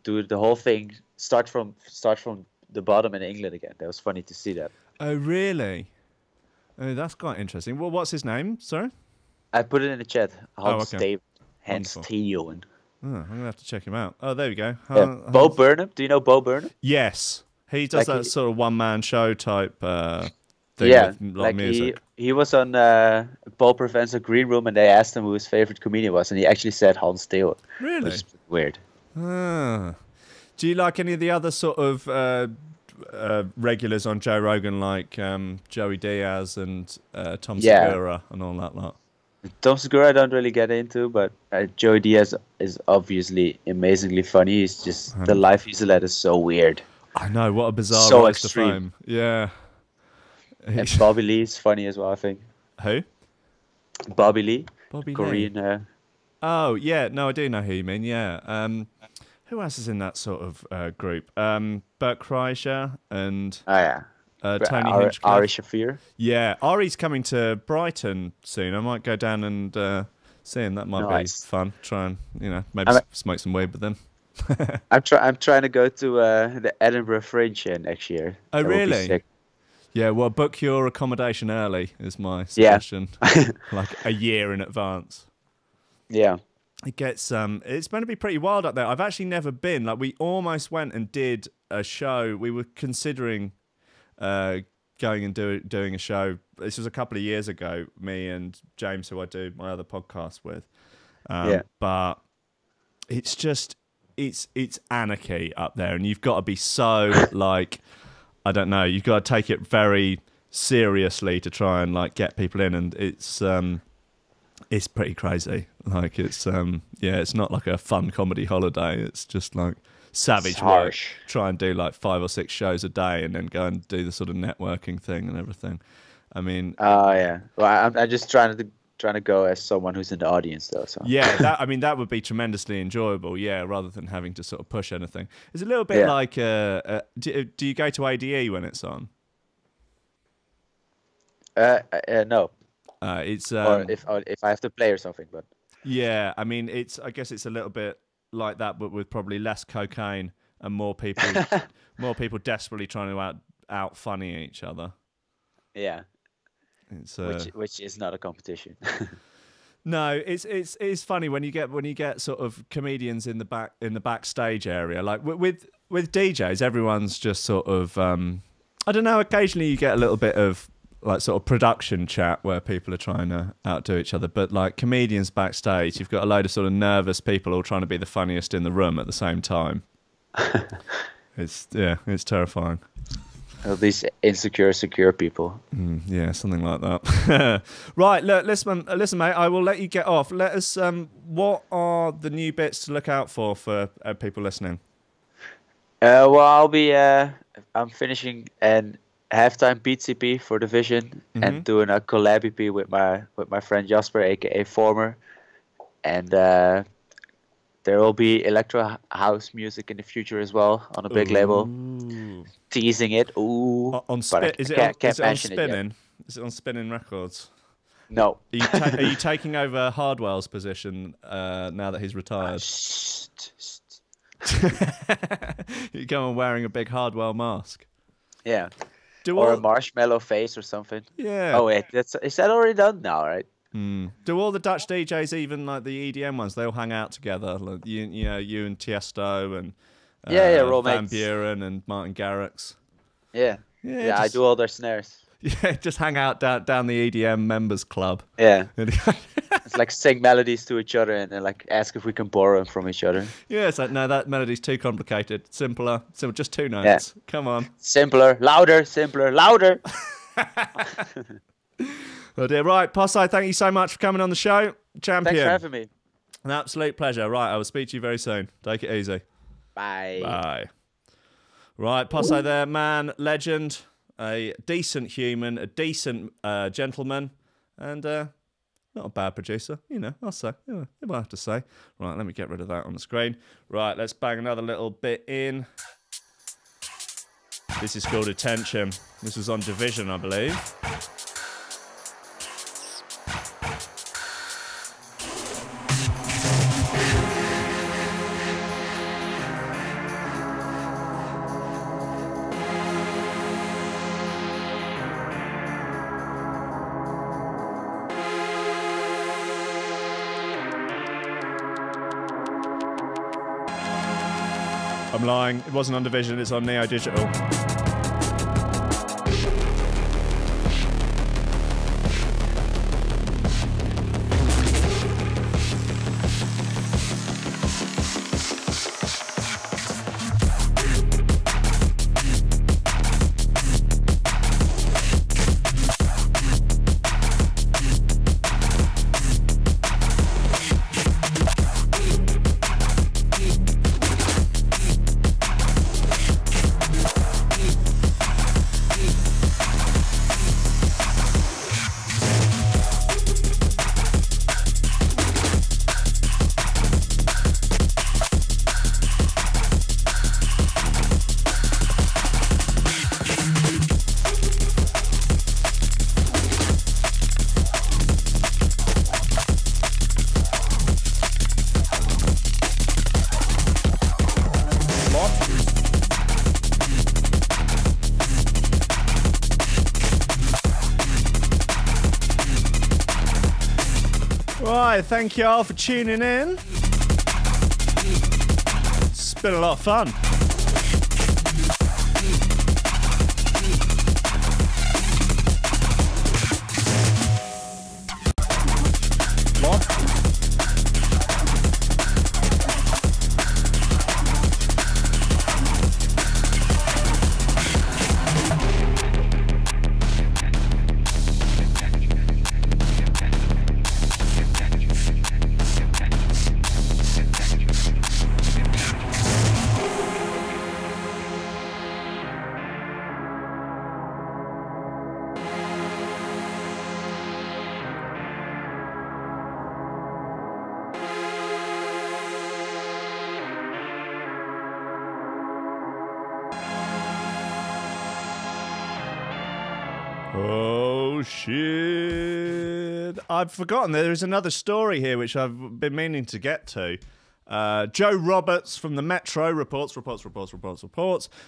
do the whole thing start from the bottom in England again. That was funny to see that. Oh really? Oh, that's quite interesting. Well, what's his name? Sorry, I put it in the chat. Hans Steeuwen. Oh, I'm gonna have to check him out. Oh, there we go. Bo Burnham. Do you know Bo Burnham? Yes, he does that sort of one-man show type. Thing with like music. he was on Paul Provenza Green Room, and they asked him who his favorite comedian was, and he actually said Hans Steeuwen. Really? Which is weird. Do you like any of the other sort of regulars on Joe Rogan, like Joey Diaz and Tom Segura and all that lot? Tom Segura I don't really get into, but Joey Diaz is obviously amazingly funny. He's just the life he's led is so weird. I know, what a bizarre so rise to extreme. fame. Yeah. And Bobby Lee's funny as well, I think. Who? Bobby Lee. Korean. Lee. Oh, yeah. No, I do know who you mean, yeah. Who else is in that sort of group? Bert Kreischer and Tony Hinchcliffe. Ari Shafir. Yeah, Ari's coming to Brighton soon. I might go down and see him. That might be fun. Try and, maybe smoke some weed with them. I'm trying to go to the Edinburgh Fringe next year. Oh, really? Yeah, well, book your accommodation early is my suggestion. Like a year in advance. Yeah. It gets it's going to be pretty wild up there. I've actually never been. Like, we almost went and did a show. We were considering going and doing a show. This was a couple of years ago, me and James, who I do my other podcast with. But it's just it's anarchy up there, and you've got to be so like, I don't know, you've got to take it very seriously to try and like get people in, and it's pretty crazy. Like, it's it's not like a fun comedy holiday. It's just like savage work. Try and do like 5 or 6 shows a day, and then go and do the sort of networking thing and everything. I mean, well, I'm just trying to go as someone who's in the audience, though. So that would be tremendously enjoyable. Yeah, rather than having to sort of push anything. It's a little bit like do you go to ADE when it's on? No. It's or if I have to play or something, but yeah, I mean, I guess it's a little bit like that, but with probably less cocaine and more people desperately trying to out funny each other. Yeah, it's which is not a competition. No, it's funny when you get sort of comedians in the backstage area. Like with DJs, everyone's just sort of I don't know. Occasionally you get a little bit of like sort of production chat where people are trying to outdo each other, but like comedians backstage, you've got a load of sort of nervous people all trying to be the funniest in the room at the same time. It's terrifying. All these secure people. Yeah, something like that. Right, look, listen, mate. I will let you get off. Let us. What are the new bits to look out for people listening? Well, I'll be. I'm finishing an halftime BTP for Division and doing a collab EP with my friend Jasper, aka Former, and there will be electro house music in the future as well on a big label. Teasing it. On Spinning? Is it on Spinning? Is it on Spinning Records? No. Are you taking over Hardwell's position now that he's retired? You go on wearing a big Hardwell mask. Yeah. A marshmallow face or something. Yeah. Oh wait, is that already done now, right? Do all the Dutch DJs, even like the EDM ones, they all hang out together? Like you and Tiesto and Van Buren and Martin Garrix. Yeah, I do all their snares. Yeah, just hang out down the EDM members club. Yeah. It's like sing melodies to each other and then like ask if we can borrow them from each other. Yeah, it's like, no, that melody's too complicated. Simpler, just 2 notes. Yeah. Come on. Simpler, louder. Oh dear. Right, Posij, thank you so much for coming on the show. Champion. Thanks for having me. An absolute pleasure. Right, I will speak to you very soon. Take it easy. Bye. Bye. Right, Posij there, man, legend, a decent human, a decent gentleman, and not a bad producer, I'll say. What I have to say. Right, let me get rid of that on the screen. Right, let's bang another little bit in. This is called Attention. This was on Division, I believe. I'm lying. It wasn't on Division. It's on Neo Digital. right, thank you all for tuning in. It's been a lot of fun. Oh, shit. I've forgotten. There is another story here which I've been meaning to get to. Joe Roberts from the Metro reports.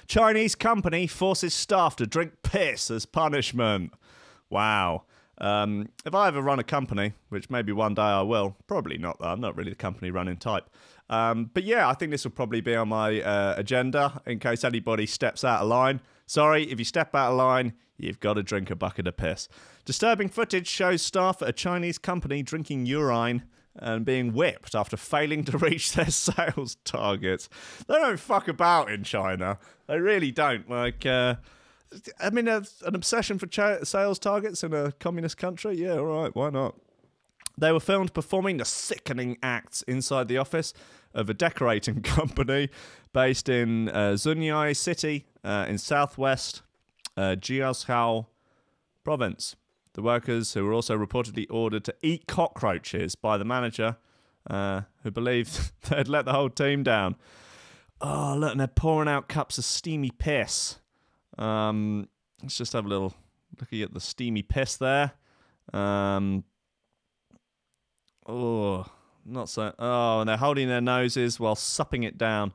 Chinese company forces staff to drink piss as punishment. Wow. If I ever run a company, which maybe one day I will, probably not though, I'm not really the company running type. But yeah, I think this will probably be on my agenda in case anybody steps out of line. Sorry, if you step out of line, you've got to drink a bucket of piss. Disturbing footage shows staff at a Chinese company drinking urine and being whipped after failing to reach their sales targets. They don't fuck about in China. They really don't. Like, I mean, an obsession for sales targets in a communist country? Yeah, all right, why not? They were filmed performing the sickening acts inside the office of a decorating company based in Zhunyai City in southwest Jiaohao province. The workers, who were also reportedly ordered to eat cockroaches by the manager, who believed they'd let the whole team down. Oh, look, and they're pouring out cups of steamy piss. Let's just have a little look at the steamy piss there. Oh, not so. Oh, and they're holding their noses while supping it down.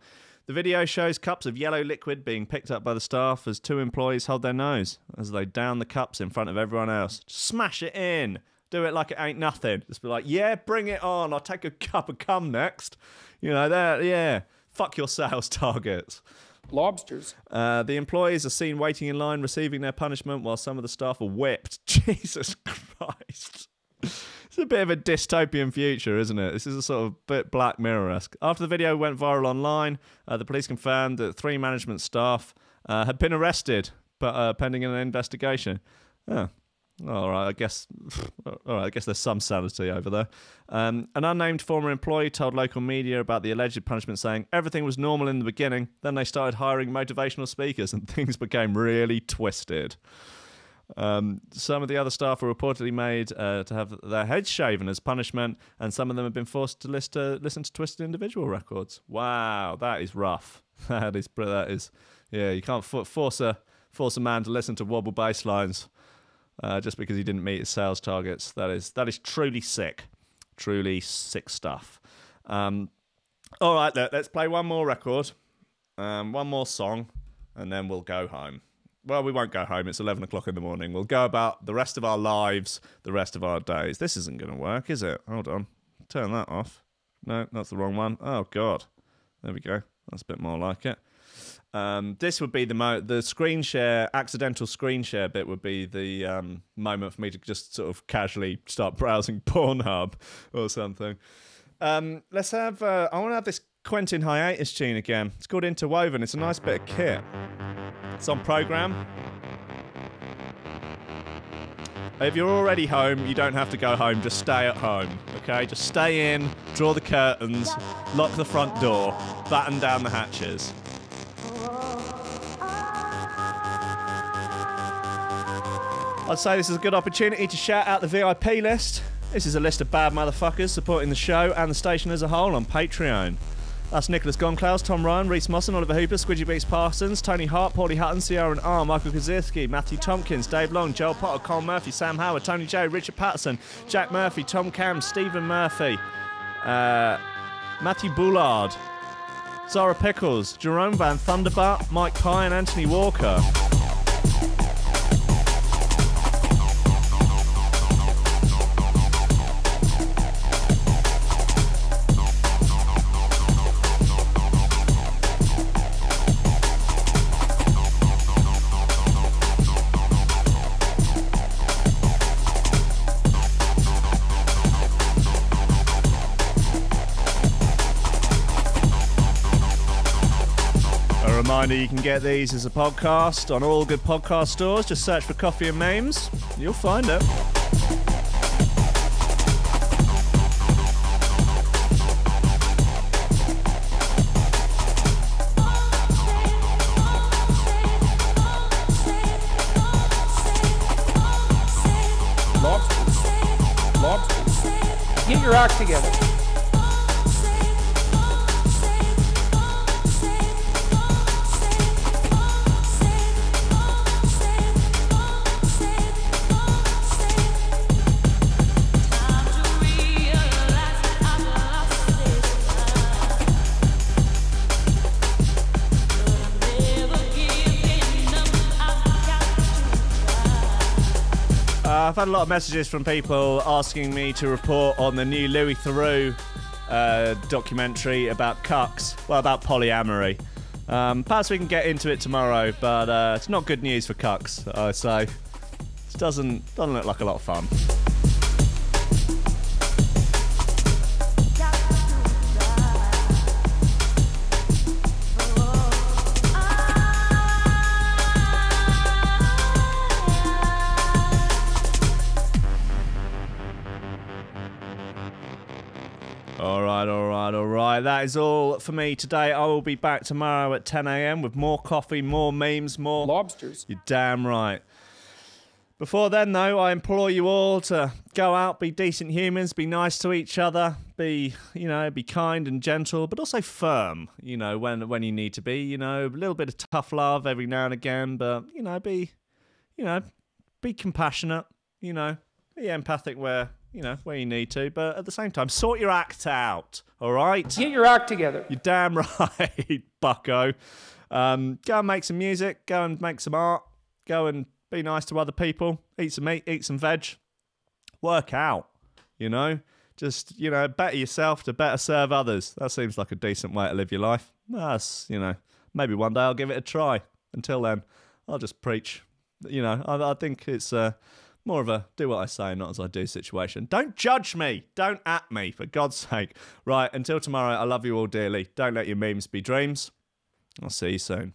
The video shows cups of yellow liquid being picked up by the staff as two employees hold their nose as they down the cups in front of everyone else. Just smash it in. Do it like it ain't nothing. Just be like, yeah, bring it on. I'll take a cup of cum next. You know, that, yeah. Fuck your sales targets. Lobsters. The employees are seen waiting in line, receiving their punishment, while some of the staff are whipped. Jesus Christ. It's a bit of a dystopian future, isn't it? This is a sort of bit Black Mirror-esque. After the video went viral online, the police confirmed that 3 management staff had been arrested, but pending an investigation. Oh, all right. I guess there's some sanity over there. An unnamed former employee told local media about the alleged punishment, saying everything was normal in the beginning. Then they started hiring motivational speakers, and things became really twisted. Some of the other staff were reportedly made to have their heads shaven as punishment, and some of them have been forced to listen to Twisted Individual records. Wow, that is rough. That is, yeah. You can't force a man to listen to wobble bass lines just because he didn't meet his sales targets. That is truly sick stuff. All right, let's play one more record, one more song, and then we'll go home. Well, we won't go home. It's 11 o'clock in the morning. We'll go about the rest of our lives, the rest of our days. This isn't going to work, is it? Hold on. Turn that off. No, that's the wrong one. Oh, God. There we go. That's a bit more like it. This would be the screen share, accidental screen share bit would be the moment for me to just sort of casually start browsing Pornhub or something. Let's have, I want to have this Quentin hiatus tune again. It's called Interwoven. It's a nice bit of kit. It's on program. If you're already home, you don't have to go home. Just stay at home, okay? Just stay in, draw the curtains, lock the front door, batten down the hatches. I'd say this is a good opportunity to shout out the VIP list. This is a list of bad motherfuckers supporting the show and the station as a whole on Patreon. That's Nicholas Goncalves, Tom Ryan, Reece Mosson, Oliver Hooper, Squidgy Beats Parsons, Tony Hark, Pauly Hutton, Ciarán R, Michael Kedzierski, Matthew Tomkins, Dave Long, Joel Potter, Colm Murphy, Sam Howard, Tony J, Richard Patterson, Jack Murphy, Tom Camm, Stephen Murphy, Mattieu Boulard, Zara Pickles, Jeroen Van Thunderbutt, Mike Pye and Anthony Walker. Reminder, you can get these as a podcast on all good podcast stores. Just search for Coffee and Memes. You'll find it. Lobsters. Get your act together. I've had a lot of messages from people asking me to report on the new Louis Theroux documentary about cucks, well, about polyamory. Perhaps we can get into it tomorrow, but it's not good news for cucks, I say. It doesn't look like a lot of fun. All right. That is all for me today. I will be back tomorrow at 10 a.m. with more coffee, more memes, more Lobsters. You're damn right. Before then, though, I implore you all to go out, be decent humans, be nice to each other, be kind and gentle, but also firm, when you need to be, a little bit of tough love every now and again, but, be compassionate, be empathic where you need to, but at the same time, sort your act out, all right? Get your act together. You're damn right, bucko. Go and make some music, go and make some art, go and be nice to other people, eat some meat, eat some veg, work out, just, better yourself to better serve others. That seems like a decent way to live your life. That's, maybe one day I'll give it a try. Until then, I'll just preach. I think it's more of a do what I say, not as I do situation. Don't judge me. Don't at me, for God's sake. Right, until tomorrow, I love you all dearly. Don't let your memes be dreams. I'll see you soon.